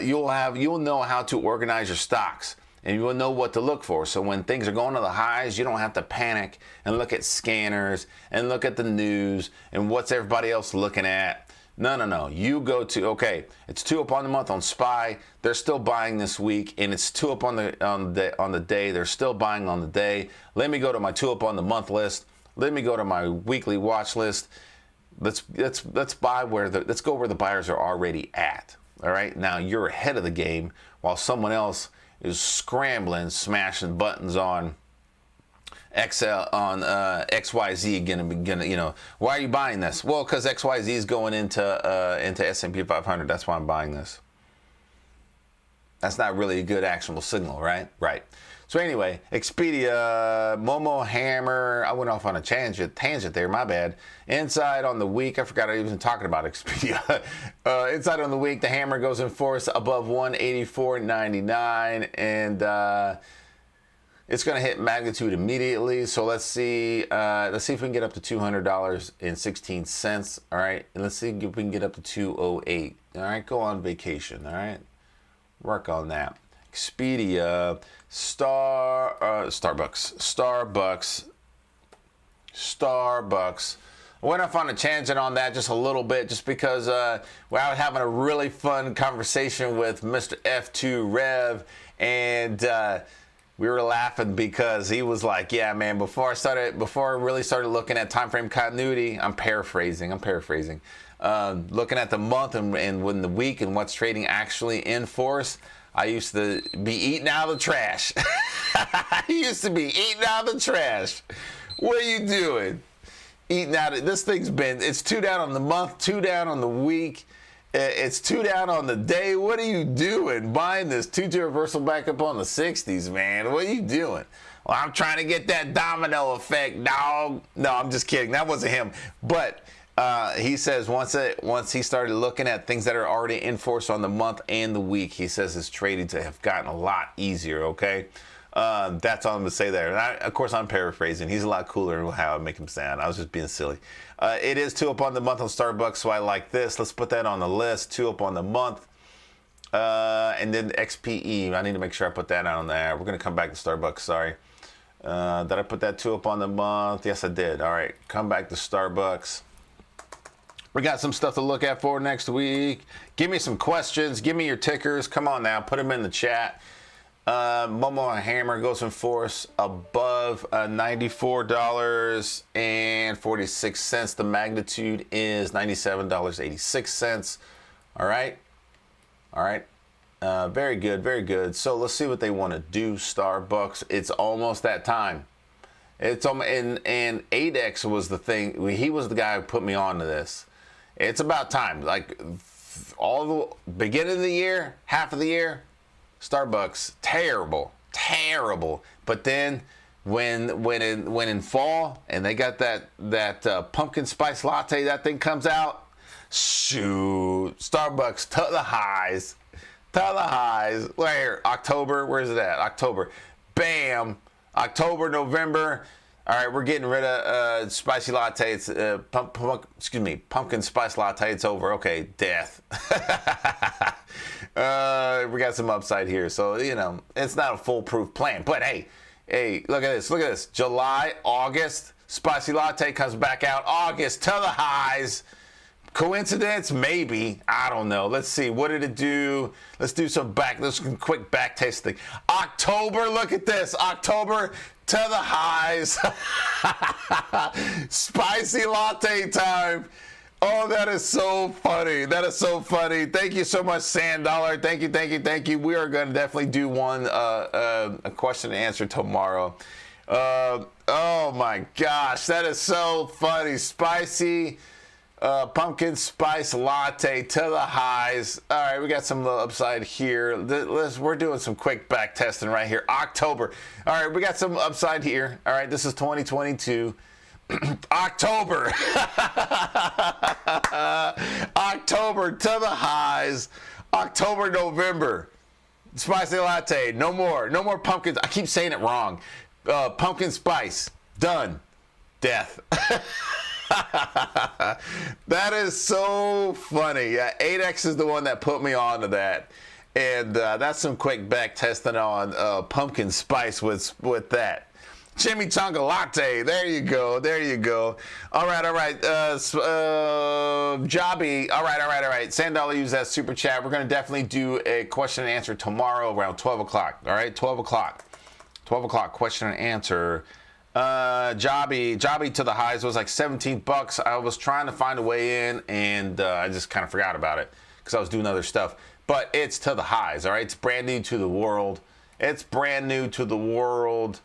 you'll know how to organize your stocks. And you will know what to look for. So when things are going to the highs, you don't have to panic and look at scanners and look at the news and what's everybody else looking at. No. You go to, okay, it's 2 up on the month on SPY. They're still buying this week, and it's 2 up on the day. They're still buying on the day. Let me go to my 2 up on the month list. Let me go to my weekly watch list. Let's buy let's go where the buyers are already at. All right. Now you're ahead of the game while someone else is scrambling, smashing buttons on XYZ. Gonna, why are you buying this? Well, because XYZ is going into S&P 500. That's why I'm buying this. That's not really a good actionable signal, right? Right. So anyway, Expedia, Momo Hammer. I went off on a tangent there. My bad. Inside on the week, I forgot I was even talking about Expedia. Inside on the week, the hammer goes in force above 184.99, and it's going to hit magnitude immediately. So let's see. Let's see if we can get up to $200.16. All right, and let's see if we can get up to 208. All right, go on vacation. All right, work on that. Expedia, Starbucks. I went off on a tangent on that just a little bit, just because I was having a really fun conversation with Mr. F2 Rev, and we were laughing because he was like, "Yeah, man, before I really started looking at time frame continuity, I'm paraphrasing, looking at the month and when the week and what's trading actually in force." I used to be eating out of the trash. I used to be eating out of the trash. What are you doing? Eating out of this thing's been, it's 2 down on the month, 2 down on the week. It's 2 down on the day. What are you doing? Buying this 2-2 reversal back up on the 60s, man. What are you doing? Well, I'm trying to get that domino effect, dog. No, I'm just kidding. That wasn't him. But he says once he started looking at things that are already in force on the month and the week, he says his trading to have gotten a lot easier, okay? That's all I'm going to say there. And of course, I'm paraphrasing. He's a lot cooler in how I make him sound. I was just being silly. It is 2 up on the month on Starbucks, so I like this. Let's put that on the list, 2 up on the month. And then XPE, I need to make sure I put that on there. We're going to come back to Starbucks, sorry. Did I put that 2 up on the month? Yes, I did. All right, come back to Starbucks. We got some stuff to look at for next week. Give me some questions. Give me your tickers. Come on now. Put them in the chat. Momo Hammer goes in force above $94.46. The magnitude is $97.86. All right. All right. Very good. Very good. So let's see what they want to do. Starbucks. It's almost that time. It's and ADEX was the thing. He was the guy who put me on to this. It's about time. Like all the beginning of the year, half of the year, Starbucks terrible. But then when in fall and they got that pumpkin spice latte, that thing comes out. Shoot, Starbucks to the highs. Where October? Where's it at? October. Bam. October, November. All right, we're getting rid of spicy latte. It's pumpkin spice latte. It's over. Okay, death. We got some upside here, so it's not a foolproof plan. But hey, look at this. July, August, spicy latte comes back out. August to the highs. Coincidence? Maybe. I don't know. Let's see. What did it do? Let's do some quick back tasting. October, look at this. October to the highs. Spicy latte time. Oh, that is so funny. That is so funny. Thank you so much, Sand Dollar. Thank you, thank you, thank you. We are going to definitely do one a question and answer tomorrow. Oh my gosh, that is so funny. Spicy pumpkin spice latte to the highs. All right, we got some upside here. We're doing some quick back testing right here. October. All right, we got some upside here. All right, this is 2022. October. October to the highs. October, November. Spicy latte. No more pumpkins. I keep saying it wrong. Pumpkin spice. Done. Death. That is so funny. Yeah, 8X is the one that put me on to that. And that's some quick back testing on pumpkin spice with that. Chimichanga latte. There you go. There you go. All right. Jobby. All right. Sandala used that super chat. We're going to definitely do a question and answer tomorrow around 12 o'clock. All right. 12 o'clock. 12 o'clock. Question and answer. Jobby to the highs was like $17. I was trying to find a way in, and I just kind of forgot about it because I was doing other stuff. But it's to the highs. All right. It's brand new to the world. It's brand new to the world.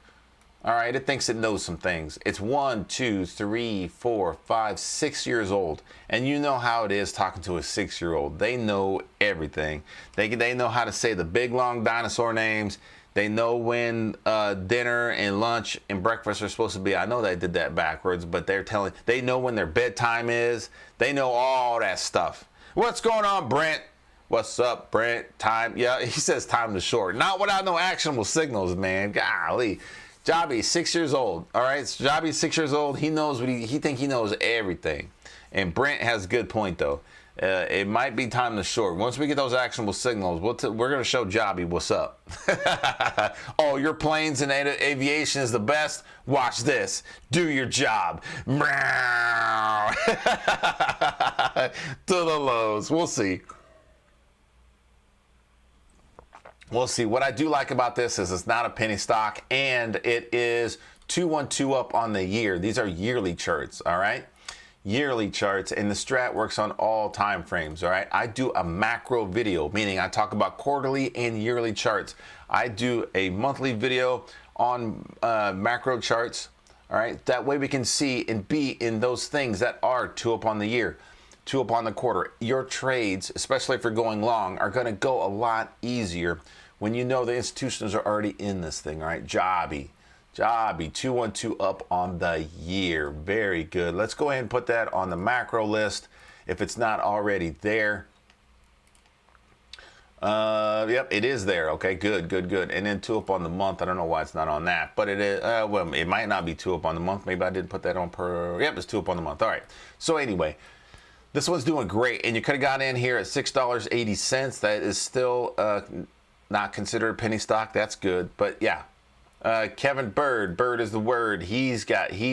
All right, it thinks it knows some things. It's 1, 2, 3, 4, 5, 6 years old. And you know how it is talking to a 6-year-old. They know everything. They know how to say the big, long dinosaur names. They know when dinner and lunch and breakfast are supposed to be. I know they did that backwards, but they know when their bedtime is. They know all that stuff. What's going on, Brent? What's up, Brent? Time? Yeah, he says time to short. Not without no actionable signals, man. Golly. Jobby, 6 years old. All right, Jobby's 6 years old. He knows what he think he knows everything. And Brent has a good point though. It might be time to short. Once we get those actionable signals, we're gonna show Jobby what's up. Oh, your planes and aviation is the best. Watch this. Do your job. To the lows. We'll see. We'll see. What I do like about this is it's not a penny stock, and it is 212 up on the year. These are yearly charts, all right? Yearly charts, and the Strat works on all time frames, all right? I do a macro video, meaning I talk about quarterly and yearly charts. I do a monthly video on macro charts, all right? That way we can see and be in those things that are 2 up on the year, 2 up on the quarter. Your trades, especially if you're going long, are going to go a lot easier when you know the institutions are already in this thing, all right? Jobby, 212 up on the year. Very good. Let's go ahead and put that on the macro list if it's not already there. Yep, it is there. Okay, good. And then 2 up on the month. I don't know why it's not on that, but it is. Well, it might not be 2 up on the month. Maybe I didn't put that on per. Yep, it's 2 up on the month. All right. So anyway, this one's doing great, and you could have got in here at $6.80. That is still not considered a penny stock. That's good, but yeah. Kevin Bird is the word. He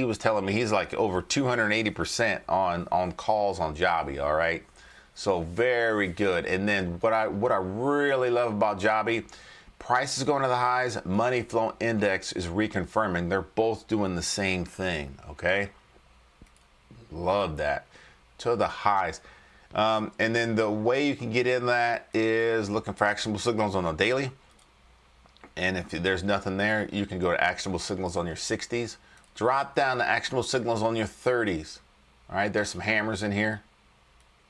was telling me he's like over 280% on calls on Jobby. All right, so very good. And then what I really love about Jobby, price is going to the highs. Money flow index is reconfirming. They're both doing the same thing. Okay, love that. To the highs. And then the way you can get in that is looking for actionable signals on a daily. And if there's nothing there, you can go to actionable signals on your 60s. Drop down to actionable signals on your 30s. All right, there's some hammers in here.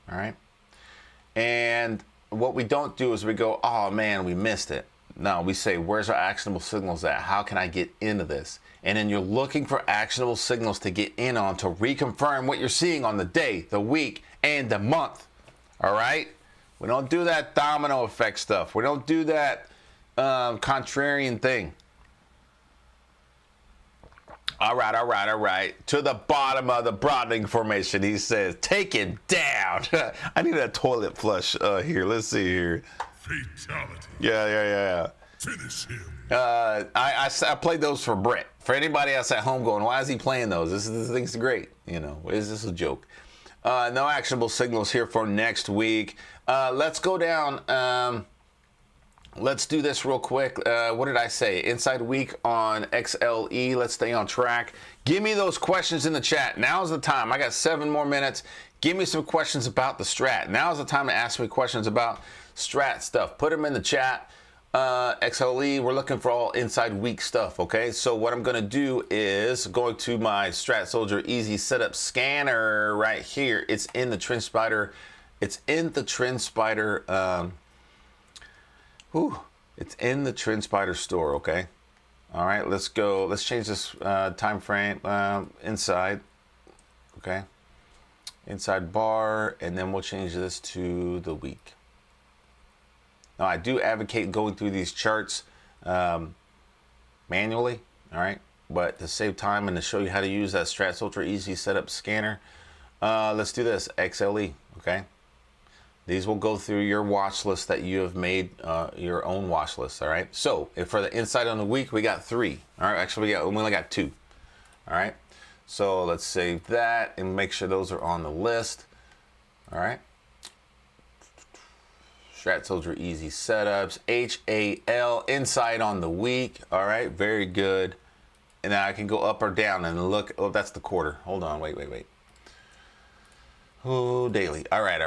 All right. And what we don't do is we go, oh man, we missed it. No, we say, where's our actionable signals at? How can I get into this? And then you're looking for actionable signals to get in on to reconfirm what you're seeing on the day, the week, and the month. All right? We don't do that domino effect stuff. We don't do that contrarian thing. All right. To the bottom of the broadening formation, he says, take it down. I need a toilet flush here. Let's see here. Fatality. Yeah. Finish him. I played those for Brett. For anybody else at home going, why is he playing those? This thing's great. You know, is this a joke? No actionable signals here for next week. Let's go down. Let's do this real quick. What did I say? Inside week on XLE. Let's stay on track. Give me those questions in the chat. Now's the time. I got 7 more minutes. Give me some questions about the Strat. Now is the time to ask me questions about Strat stuff. Put them in the chat. XLE, we're looking for all inside week stuff, okay? So what I'm gonna do is going to my Strat Soldier Easy Setup Scanner right here. It's in the TrendSpider. It's in the TrendSpider. It's in the TrendSpider store, okay? All right, let's go. Let's change this time frame inside, okay? Inside bar, and then we'll change this to the week. Now, I do advocate going through these charts manually, all right? But to save time and to show you how to use that Strat Ultra Easy Setup Scanner, let's do this, XLE, okay? These will go through your watch list that you have made, your own watch list, all right? So, if for the insight on the week, we got 3, all right? Actually, we only got 2, all right? So, let's save that and make sure those are on the list, all right? Strat Soldier Easy Setups, HAL, insight on the week. All right, very good. And then I can go up or down and look. Oh, that's the quarter. Hold on, wait. Oh, daily. All right.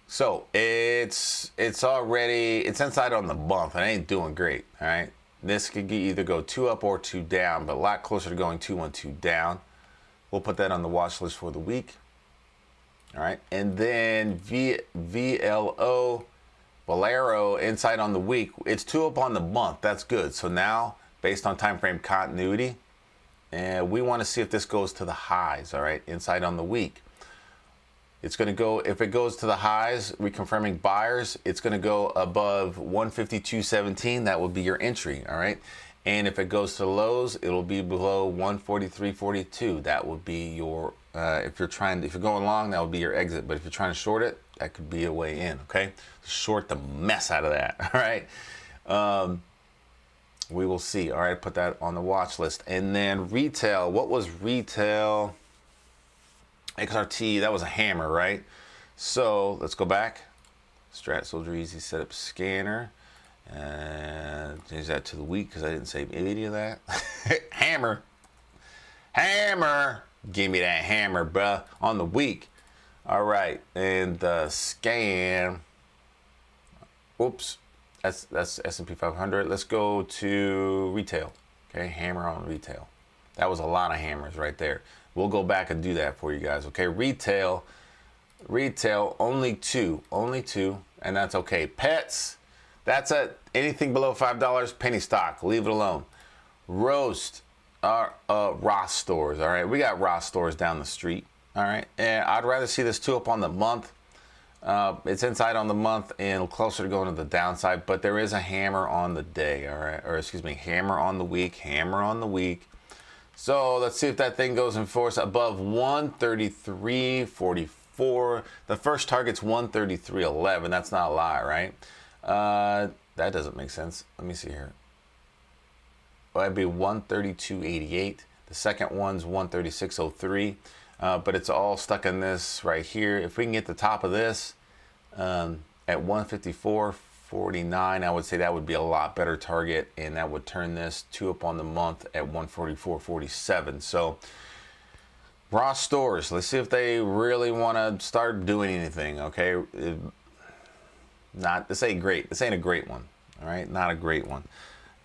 So it's inside on the month. It ain't doing great. All right, this could either go 2 up or 2 down, but a lot closer to going 2 1 2 down. We'll put that on the watch list for the week. All right, and then VLO, Bolero, inside on the week. It's 2 up on the month. That's good. So now, based on time frame continuity, and we want to see if this goes to the highs. All right, inside on the week. It's going to go, if it goes to the highs, reconfirming buyers, it's going to go above 152.17. That will be your entry. All right, and if it goes to lows, it'll be below 143.42. That would be your if you're going long, that would be your exit. But if you're trying to short it, that could be a way in, okay? Short the mess out of that, all right? We will see, all right? Put that on the watch list. And then retail, what was retail? XRT, that was a hammer, right? So let's go back. Strat Soldier Easy Setup Scanner. And change that to the week because I didn't save any of that. Hammer. Give me that hammer, bruh, on the week. All right, and the scan. Oops, that's S&P 500. Let's go to retail. Okay, hammer on retail. That was a lot of hammers right there. We'll go back and do that for you guys. Okay, retail, only two, and that's okay. Pets, that's at anything below $5. Penny stock, leave it alone. Roast. Ross stores, all right? We got Ross stores down the street, all right? And I'd rather see this 2 up on the month. It's inside on the month and closer to going to the downside, but there is a hammer on the day, all right? Or excuse me, hammer on the week. So let's see if that thing goes in force above 133.44. The first target's 133.11. That's not a lie, right? That doesn't make sense. Let me see here. Well, that'd be 132.88. The second one's 136.03. But it's all stuck in this right here. If we can get the top of this at 154.49, I would say that would be a lot better target, and that would turn this 2 up on the month at 144.47. So Ross stores, let's see if they really want to start doing anything, okay? This ain't great. This ain't a great one, all right? Not a great one.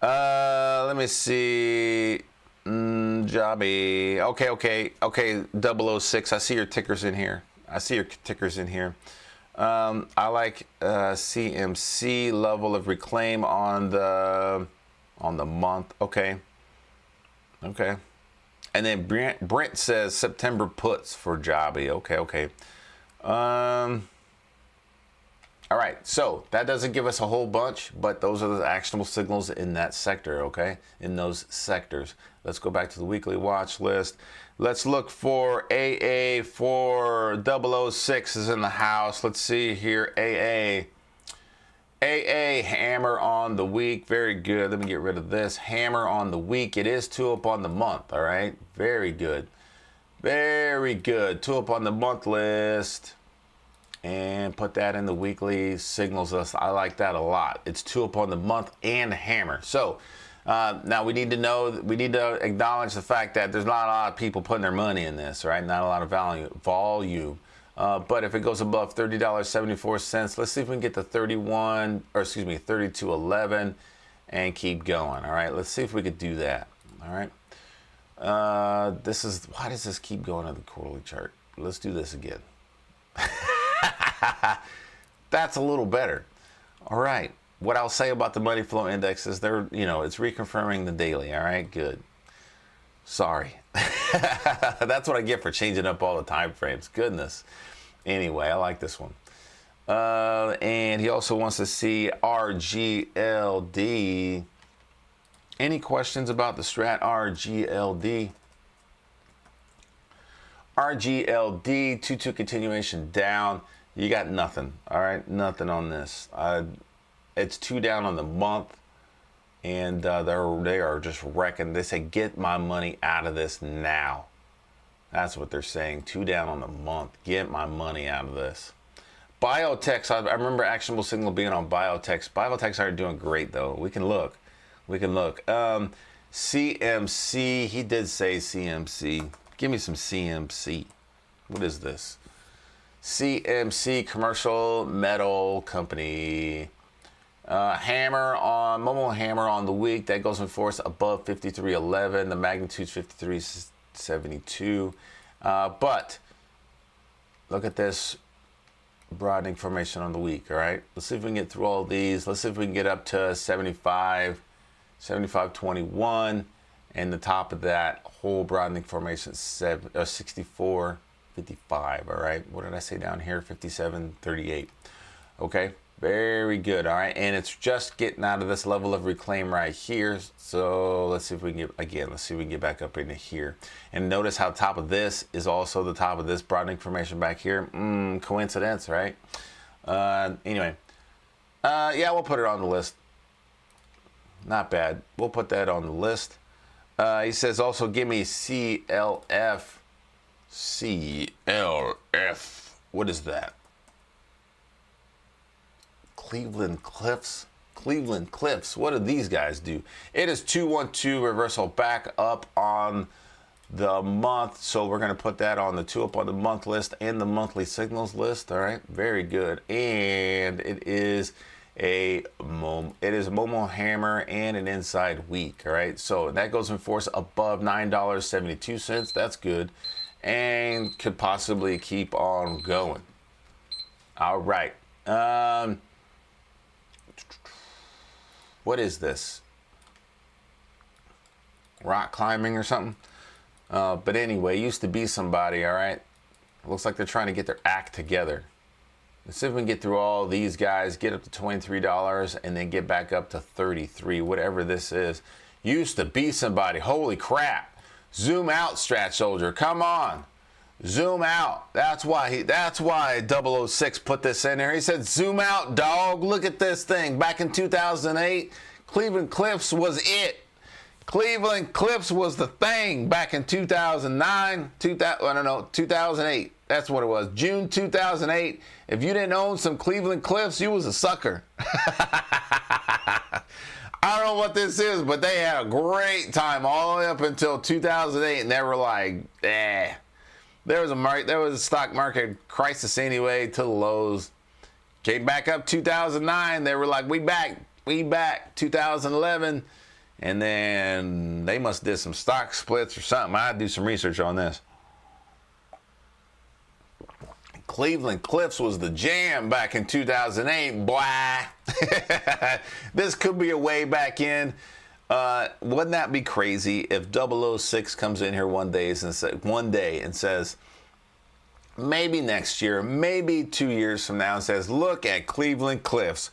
Let me see. Jobby. Okay. 006. I see your tickers in here. I like CMC level of reclaim on the month. Okay. And then Brent says September puts for Jobby. Okay. All right, so that doesn't give us a whole bunch, but those are the actionable signals in that sector, okay? In those sectors. Let's go back to the weekly watch list. Let's look for AA for 006 is in the house. Let's see here, AA. AA, hammer on the week. Very good. Let me get rid of this. Hammer on the week. It is 2 up on the month, all right? Very good. 2 up on the month list. And put that in the weekly signals list. I like that a lot. It's 2 up on the month and hammer. So Now we need to acknowledge the fact that there's not a lot of people putting their money in this, right? Not a lot of volume. But if it goes above $30.74, let's see if we can get to 32.11 and keep going. All right, let's see if we could do that. All right. Why does this keep going on the quarterly chart? Let's do this again. That's a little better. All right. What I'll say about the money flow index is it's reconfirming the daily. All right, good. Sorry. That's what I get for changing up all the time frames. Goodness. Anyway, I like this one. And he also wants to see RGLD. Any questions about the Strat RGLD? RGLD, 2-2 continuation down. You got nothing. All right, nothing on this. It's 2 down on the month, and they are just wrecking. They say, get my money out of this now. That's what they're saying. 2 down on the month. Get my money out of this. Biotechs, I remember Actionable Signal being on Biotechs. Biotechs aren't doing great, though. We can look. CMC, he did say CMC. Give me some CMC. What is this? CMC, Commercial Metal Company. Momo Hammer on the week. That goes in force above 53.11. The magnitude's 53.72. But look at this broadening formation on the week. All right. Let's see if we can get through all these. Let's see if we can get up to 75, 75.21. And the top of that whole broadening formation, 64.55. All right. What did I say down here? 57.38. Okay. Very good. All right. And it's just getting out of this level of reclaim right here. So let's see if we can let's see if we can get back up into here. And notice how top of this is also the top of this broadening formation back here. Coincidence, right? Anyway. Yeah, we'll put it on the list. Not bad. We'll put that on the list. He says also give me CLF. CLF. What is that? Cleveland Cliffs. Cleveland Cliffs. What do these guys do? It is 212 reversal back up on the month. So we're going to put that on the 2 up on the month list and the monthly signals list. All right. Very good. And it is a Momo Hammer and an inside week. All right. So that goes in force above $9.72. That's good. And could possibly keep on going. All right. What is this? Rock climbing or something? But anyway, used to be somebody, all right? Looks like they're trying to get their act together. Let's see if we can get through all these guys, get up to $23, and then get back up to 33, whatever this is. Used to be somebody. Holy crap. Zoom out, Strat Soldier. Come on. Zoom out. That's why 006 put this in there. He said, zoom out, dog. Look at this thing. Back in 2008, Cleveland Cliffs was it. Cleveland Cliffs was the thing back in 2009, 2008. That's what it was. June 2008. If you didn't own some Cleveland Cliffs, you was a sucker. I don't know what this is, but they had a great time all the way up until 2008, and they were like, eh. There was a stock market crisis anyway to the lows. Came back up 2009. They were like, we back. 2011, and then they must did some stock splits or something. I'd do some research on this. Cleveland Cliffs was the jam back in 2008. Blah. This could be a way back in. Wouldn't that be crazy if 006 comes in here one day and says, maybe next year, maybe 2 years from now, and says, look at Cleveland Cliffs.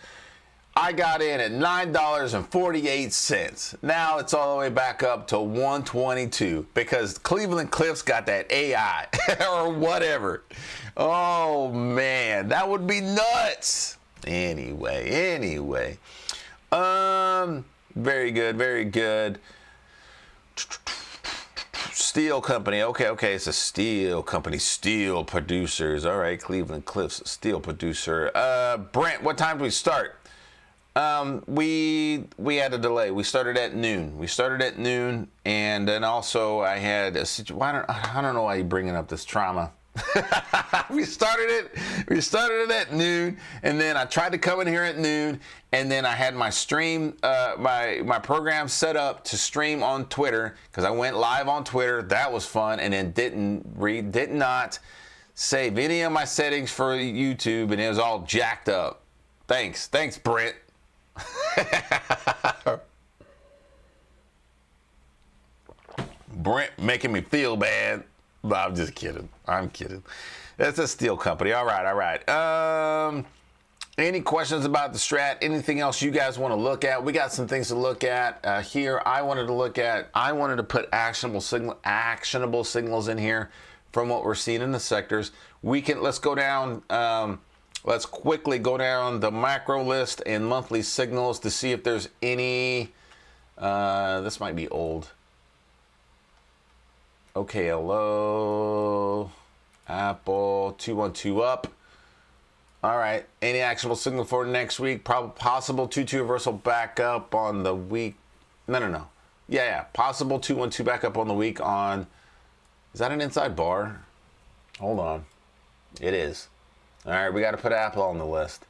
I got in at $9.48. Now it's all the way back up to $122 because Cleveland Cliffs got that AI or whatever. Oh man, that would be nuts. Anyway. Very good. Steel company. Okay. It's a steel company. Steel producers. All right. Cleveland Cliffs, steel producer. Brent, what time do we start? We had a delay. We started at noon. And then also I had a situation. I don't know why you're bringing up this trauma. we started it at noon, and then I tried to come in here at noon, and then I had my stream, my program set up to stream on Twitter, because I went live on Twitter. That was fun, and then did not save any of my settings for YouTube, and it was all jacked up. Thanks, Brent. Brent making me feel bad. No, I'm just kidding. I'm kidding. That's a steel company. All right. Any questions about the Strat? Anything else you guys want to look at? We got some things to look at here. I wanted to put actionable signals in here from what we're seeing in the sectors. Let's go down. Let's quickly go down the macro list and monthly signals to see if there's any. This might be old. OKLO, Apple, 212 up. All right, any actionable signal for next week? Possible 2-2 reversal back up on the week. No. Yeah, possible 212 back up on the week on. Is that an inside bar? Hold on. It is. All right, we got to put Apple on the list.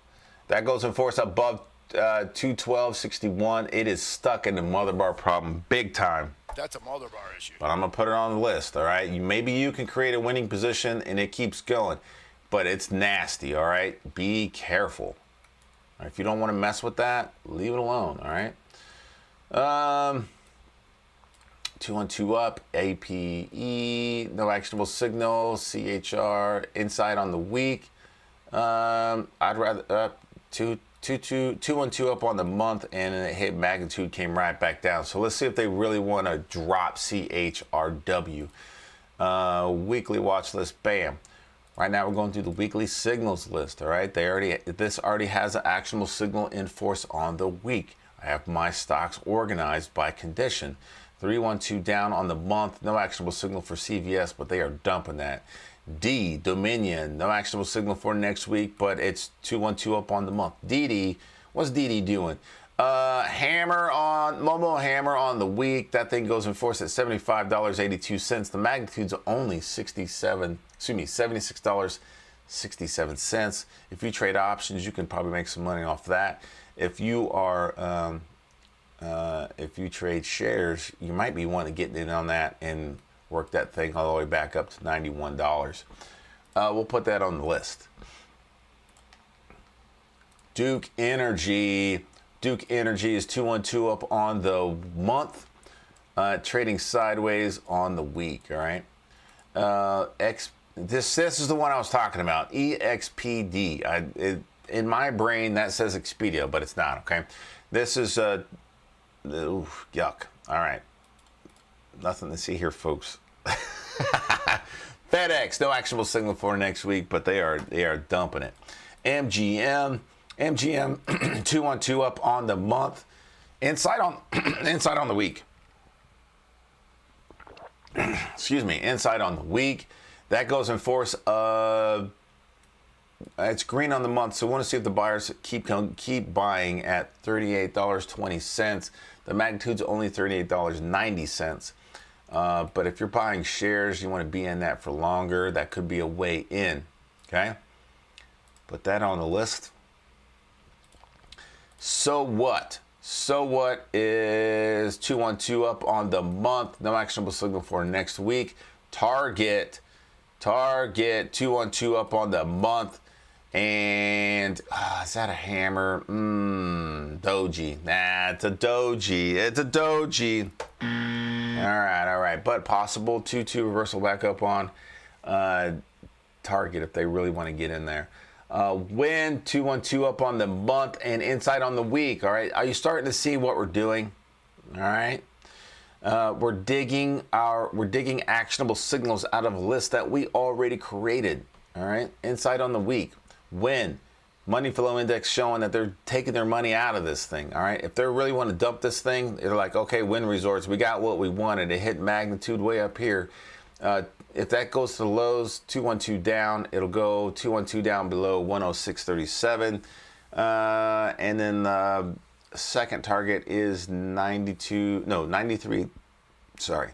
That goes in force above 212.61. It is stuck in the mother bar problem big time. That's a mother bar issue. But I'm going to put it on the list, all right? Maybe you can create a winning position and it keeps going. But it's nasty, all right? Be careful. All right, if you don't want to mess with that, leave it alone, all right? 212 up, APE, no actionable signal, CHR, inside on the week. I'd rather 212 up on the month, and it hit magnitude, came right back down. So let's see if they really want to drop CHRW. Weekly watch list, bam. Right now we're going through the weekly signals list. All right, this already has an actionable signal in force on the week. I have my stocks organized by condition. 312 down on the month, no actionable signal for CVS, but they are dumping that. D, Dominion, no actionable signal for next week, but it's 212 up on the month. DD, what's DD doing? Momo Hammer on the week. That thing goes in force at $75.82. The magnitude's only $76.67. If you trade options, you can probably make some money off that. If you trade shares, you might be wanting to get in on that and work that thing all the way back up to $91. We'll put that on the list. Duke Energy is 212 up on the month, trading sideways on the week. All right. This is the one I was talking about. EXPD. In my brain that says Expedia, but it's not. Okay. This is yuck. All right. Nothing to see here, folks. FedEx, no actionable signal for next week, but they are dumping it. MGM 212 up on the month, inside on the week. Excuse me, inside on the week. That goes in force. It's green on the month, so we want to see if the buyers keep buying at $38.20. The magnitude's only $38.90. But if you're buying shares, you want to be in that for longer. That could be a way in. Okay? Put that on the list. So what? Is 212 up on the month? No actionable signal for next week. Target 212 up on the month. And is that a hammer? Doji. Nah, it's a doji. All right. But possible 2-2 reversal back up on Target if they really want to get in there. Win 212 up on the month and inside on the week. All right. Are you starting to see what we're doing? All right. We're digging actionable signals out of a list that we already created. All right. Inside on the week. Win. Money flow index showing that they're taking their money out of this thing. All right. If they really want to dump this thing, they're like, okay, Win Resorts, we got what we wanted. It hit magnitude way up here. If that goes to the lows, 212 down, it'll go 212 down below 106.37. And then the second target is 93, sorry,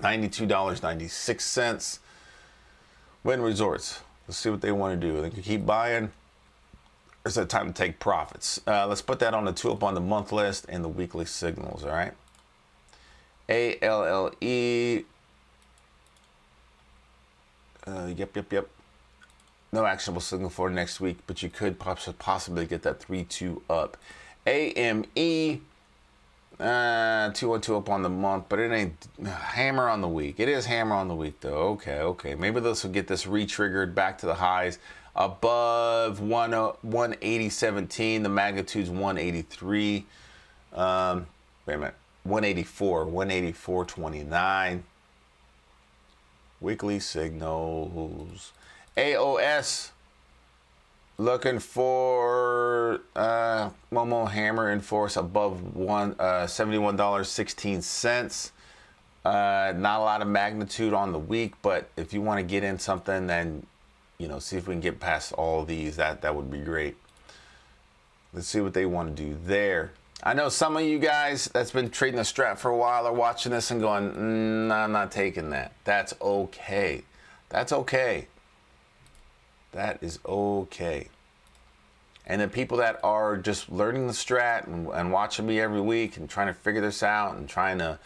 $92.96. Wynn Resorts. Let's see what they want to do. They can keep buying. Or is it time to take profits? Let's put that on the tulip on the month list and the weekly signals, all right? ALLE. Yep. No actionable signal for next week, but you could possibly get that 3-2 up. AME. 212 up on the month, but it ain't hammer on the week. It is hammer on the week though. Okay. Maybe this will get this re-triggered back to the highs above 180.17. The magnitude's 183. Wait a minute. 184.29. Weekly signals. AOS. Looking for Momo Hammer in force above $71.16. Not a lot of magnitude on the week, but if you want to get in something, then see if we can get past all these. That would be great. Let's see what they want to do there. I know some of you guys that's been trading the Strat for a while are watching this and going, nah, I'm not taking that. That's okay. That's okay. That is okay. And the people that are just learning the Strat and watching me every week and trying to figure this out and trying to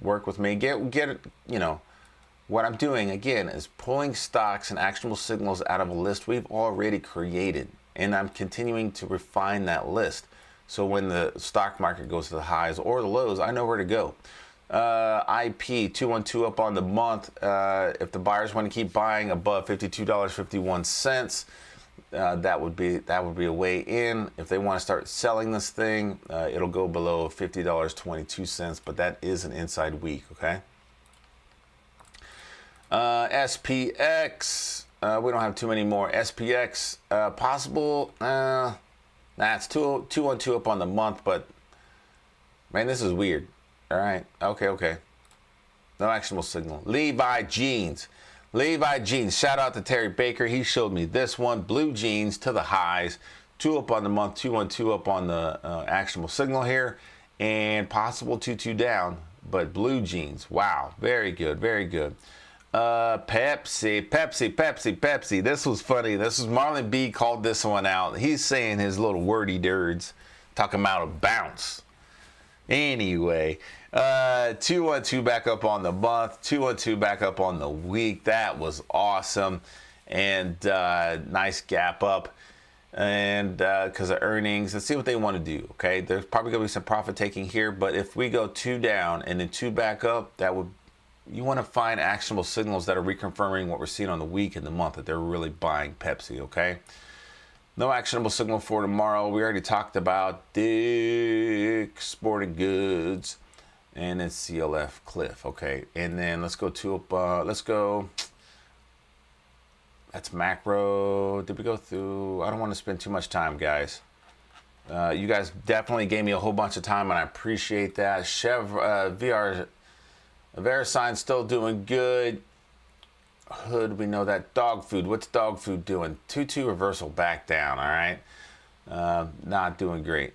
work with me, get what I'm doing again is pulling stocks and actionable signals out of a list we've already created, and I'm continuing to refine that list. So when the stock market goes to the highs or the lows, I know where to go. IP 212 up on the month. If the buyers want to keep buying above $52.51, that would be a way in. If they want to start selling this thing, it'll go below $50.22, but that is an inside week. Okay. SPX. We don't have too many more. SPX possible. It's 212 up on the month, but man, this is weird. All right. Okay. No actionable signal. Levi Jeans. Shout out to Terry Baker. He showed me this one. Blue jeans to the highs. 2 up on the month. 212 up on the actionable signal here. And possible 2-2 down. But blue jeans. Wow. Very good. Pepsi. This was funny. This was Marlon B called this one out. He's saying his little wordy dirds. Talking about a bounce. Anyway, 212 back up on the month, 212 back up on the week. That was awesome. And nice gap up. And because of earnings, let's see what they want to do. Okay, there's probably going to be some profit taking here, but if we go 2 down and then 2 back up, you want to find actionable signals that are reconfirming what we're seeing on the week and the month, that they're really buying Pepsi. Okay. No actionable signal for tomorrow. We already talked about Dick's Sporting Goods and it's CLF Cliff. Okay, and then let's go let's go. That's macro. Did we go through? I don't want to spend too much time, guys. You guys definitely gave me a whole bunch of time, and I appreciate that. VeriSign still doing good. Hood, we know that. Dog food. What's dog food doing? 2-2 reversal back down. All right. Not doing great.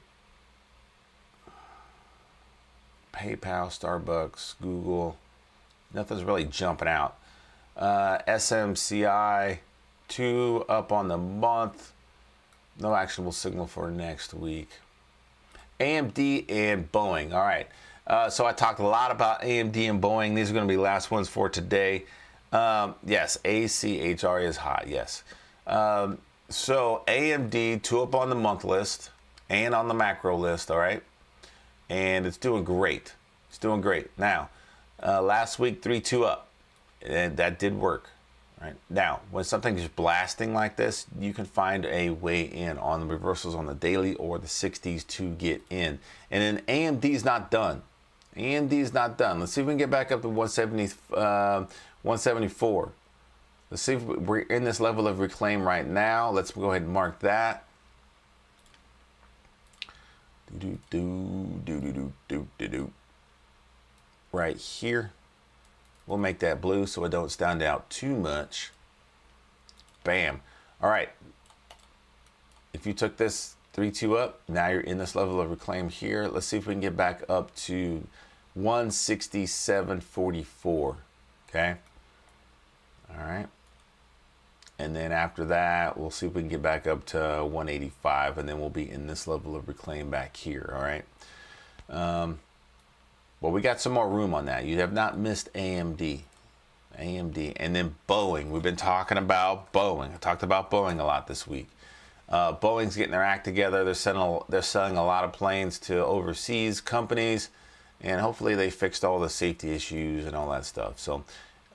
PayPal, Starbucks, Google. Nothing's really jumping out. SMCI 2 up on the month. No actionable signal for next week. AMD and Boeing. All right. So I talked a lot about AMD and Boeing. These are going to be last ones for today. Yes, ACHR is hot. Yes. So AMD 2 up on the month list and on the macro list. All right. And it's doing great. It's doing great. Now, last week 3-2 up. And that did work. Right. Now, when something is blasting like this, you can find a way in on the reversals on the daily or the 60s to get in. And then AMD's not done. AMD's not done. Let's see if we can get back up to 174. Let's see if we're in this level of reclaim right now. Let's go ahead and mark that. Right here. We'll make that blue so it don't stand out too much. Bam. All right. if you took this 3-2 up, now you're in this level of reclaim here. Let's see if we can get back up to 167.44. Okay. All right. And then after that, we'll see if we can get back up to 185, and then we'll be in this level of reclaim back here. All right. Well, we got some more room on that. You have not missed AMD, and then Boeing. We've been talking about Boeing. I talked about Boeing a lot this week. Boeing's getting their act together. They're selling a lot of planes to overseas companies, and hopefully they fixed all the safety issues and all that stuff. So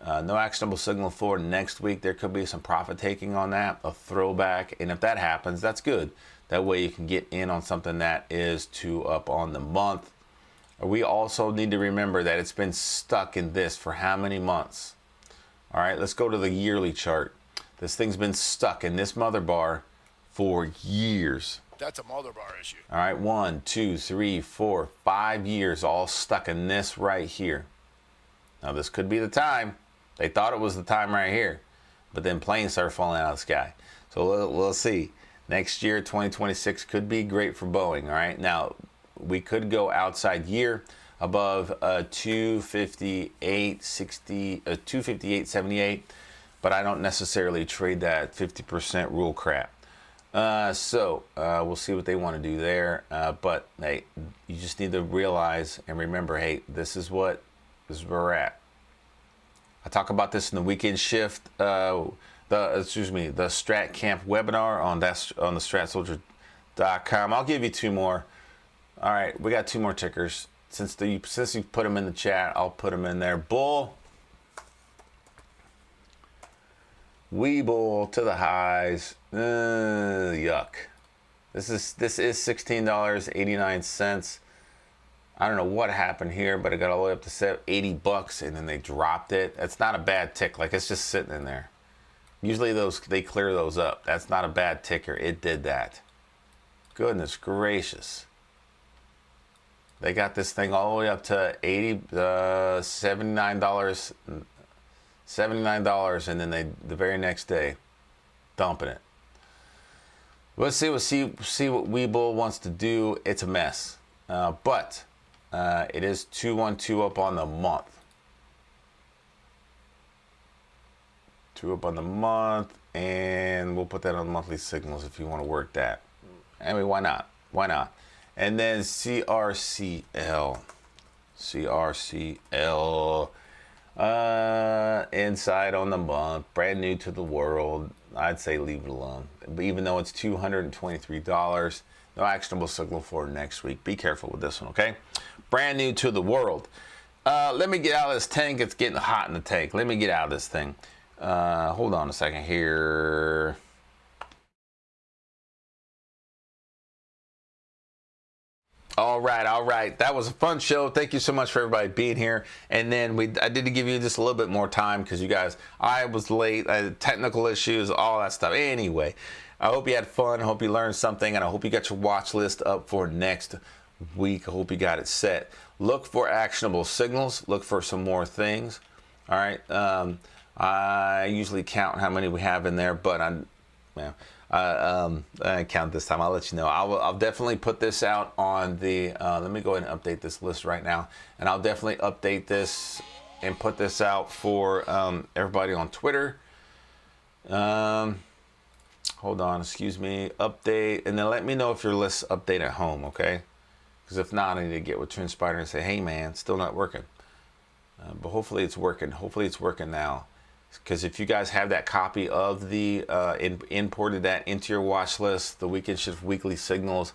no actionable signal for next week. There could be some profit taking on that, a throwback, and if that happens, that's good. That way you can get in on something that is 2 up on the month. We also need to remember that it's been stuck in this for how many months? All right, let's go to the yearly chart. This thing's been stuck in this mother bar for years. That's a mother bar issue. All right, 1, 2, 3, 4, 5 years all stuck in this right here. Now this could be the time. They thought it was the time right here, but then planes started falling out of the sky. So we'll see. Next year, 2026 could be great for Boeing. All right, now we could go outside year above 258.60, 258.78, but I don't necessarily trade that 50% rule crap. So we'll see what they want to do there. But hey, you just need to realize and remember, hey, this is where we're at. I talk about this in the weekend shift, the Strat Camp webinar on the StratSoldier.com. I'll give you 2 more. All right, we got 2 more tickers. Since you put them in the chat, I'll put them in there. Bull. Weeble to the highs. Yuck. This is $16.89. I don't know what happened here, but it got all the way up to $80, and then they dropped it. That's not a bad tick. Like, it's just sitting in there. Usually they clear those up. That's not a bad ticker. It did that. Goodness gracious. They got this thing all the way up to $79, and then the very next day, dumping it. Let's see what Weeble wants to do. It's a mess, but it is 212 up on the month. 2 up on the month, and we'll put that on monthly signals if you want to work that. I mean, why not? Why not? And then CRCL. Inside on the month, brand new to the world. I'd say leave it alone. But even though it's $223, no actionable signal for next week. Be careful with this one, okay? Brand new to the world. Let me get out of this tank. It's getting hot in the tank. Let me get out of this thing. Hold on a second here. All right. That was a fun show. Thank you so much for everybody being here. And then I did give you just a little bit more time because you guys, I was late. I had technical issues, all that stuff. Anyway, I hope you had fun. I hope you learned something, and I hope you got your watch list up for next week. I hope you got it set. Look for actionable signals. Look for some more things. All right. I usually count how many we have in there, but I count this time. I'll let you know. I'll definitely put this out on the. Let me go ahead and update this list right now, and I'll definitely update this and put this out for everybody on Twitter. Hold on, excuse me. Update, and then let me know if your list's update at home, okay? Because if not, I need to get with TrendSpider and say, hey man, it's still not working. But hopefully it's working. Hopefully it's working now. Because if you guys have that copy of the imported that into your watch list, the weekend shift weekly signals,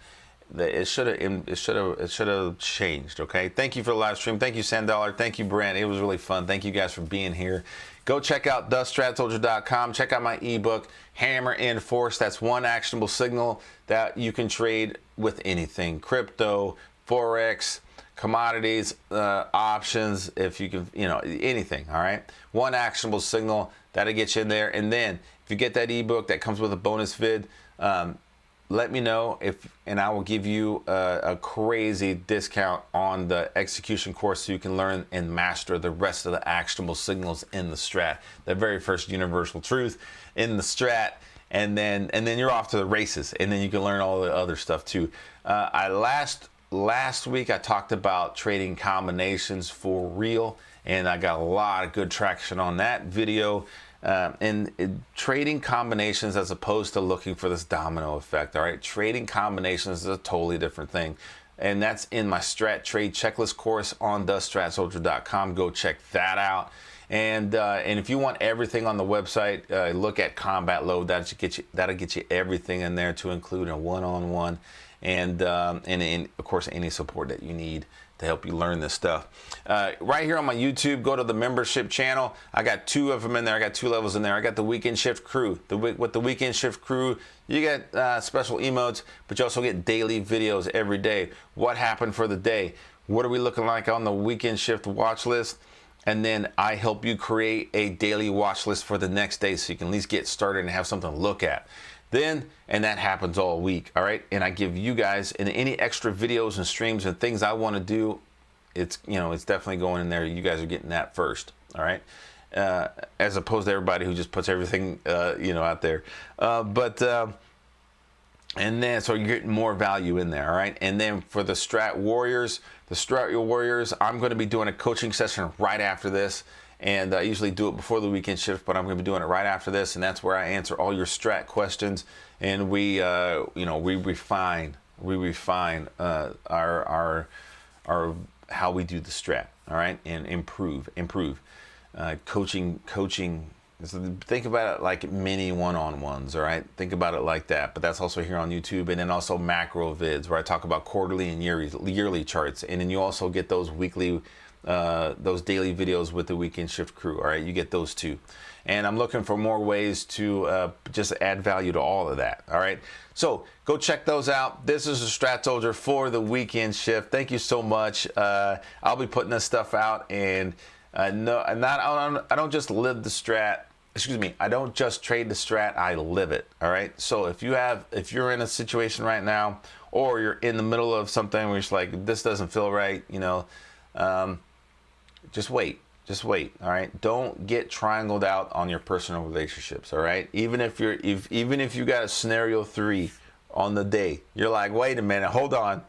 that it should have changed. Okay. Thank you for the live stream. Thank you, Sandollar. Thank you, Brent. It was really fun. Thank you guys for being here. Go check out thestratsoldier.com. Check out my ebook, Hammer and Force. That's one actionable signal that you can trade with anything: crypto, forex, commodities, options, if you can, anything. All right, one actionable signal that'll get you in there. And then if you get that ebook that comes with a bonus vid, let me know and I will give you a crazy discount on the execution course so you can learn and master the rest of the actionable signals in the Strat, the very first universal truth in the Strat. and then you're off to the races, and then you can learn all the other stuff too. Last week I talked about trading combinations for real, and I got a lot of good traction on that video. Trading combinations as opposed to looking for this domino effect. All right, trading combinations is a totally different thing, and that's in my Strat Trade Checklist course on thestratsoldier.com. Go check that out. And if you want everything on the website, look at Combat Load. That'll get you everything in there, to include a one-on-one and of course any support that you need to help you learn this stuff. Right here on my YouTube, go to the membership channel. I got 2 of them in there. I got 2 levels in there. I got the Weekend Shift Crew. With the Weekend Shift Crew, you get special emotes, but you also get daily videos every day. What happened for the day? What are we looking like on the Weekend Shift watch list? And then I help you create a daily watch list for the next day, so you can at least get started and have something to look at. And that happens all week, all right? And I give you guys, and any extra videos and streams and things I want to do, it's definitely going in there. You guys are getting that first, all right? As opposed to everybody who just puts everything, out there. And then, so you're getting more value in there, all right? And then for the Strat Warriors, I'm going to be doing a coaching session right after this. And I usually do it before the weekend shift, but I'm going to be doing it right after this, and that's where I answer all your Strat questions, and we refine our how we do the Strat, all right, and improve. Coaching. Think about it like mini one-on-ones, all right? Think about it like that. But that's also here on YouTube, and then also macro vids where I talk about quarterly and yearly charts, and then you also get those weekly. Those daily videos with the Weekend Shift Crew, all right? You get those too. And I'm looking for more ways to just add value to all of that, all right? So go check those out. This is the Strat Soldier for the Weekend Shift. Thank you so much. I'll be putting this stuff out, and I don't just live the Strat. Excuse me, I don't just trade the Strat, I live it, all right? So if you're in a situation right now, or you're in the middle of something where you're just like, this doesn't feel right, just wait, all right? Don't get triangled out on your personal relationships, all right? Even if you got a scenario 3 on the day, you're like, wait a minute, hold on.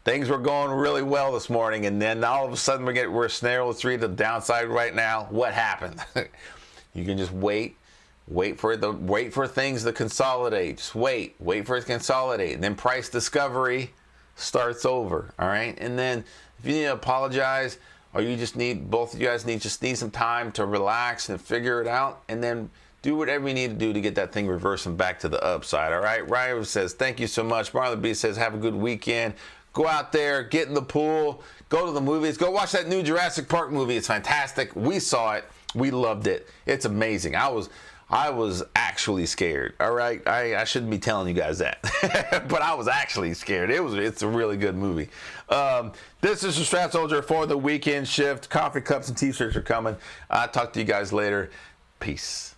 Things were going really well this morning, and then all of a sudden we're scenario 3 to the downside right now. What happened? You can just wait for things to consolidate. Just wait for it to consolidate, and then price discovery starts over, all right? And then if you need to apologize, or both of you guys need some time to relax and figure it out, and then do whatever you need to do to get that thing reversing back to the upside, all right? Ryan says, thank you so much. Marlon B says, have a good weekend. Go out there, get in the pool, go to the movies, go watch that new Jurassic Park movie. It's fantastic. We saw it. We loved it. It's amazing. I was actually scared, all right? I shouldn't be telling you guys that, but I was actually scared. It's a really good movie. This is the Strat Soldier for the Weekend Shift. Coffee cups and t-shirts are coming. I'll talk to you guys later. Peace.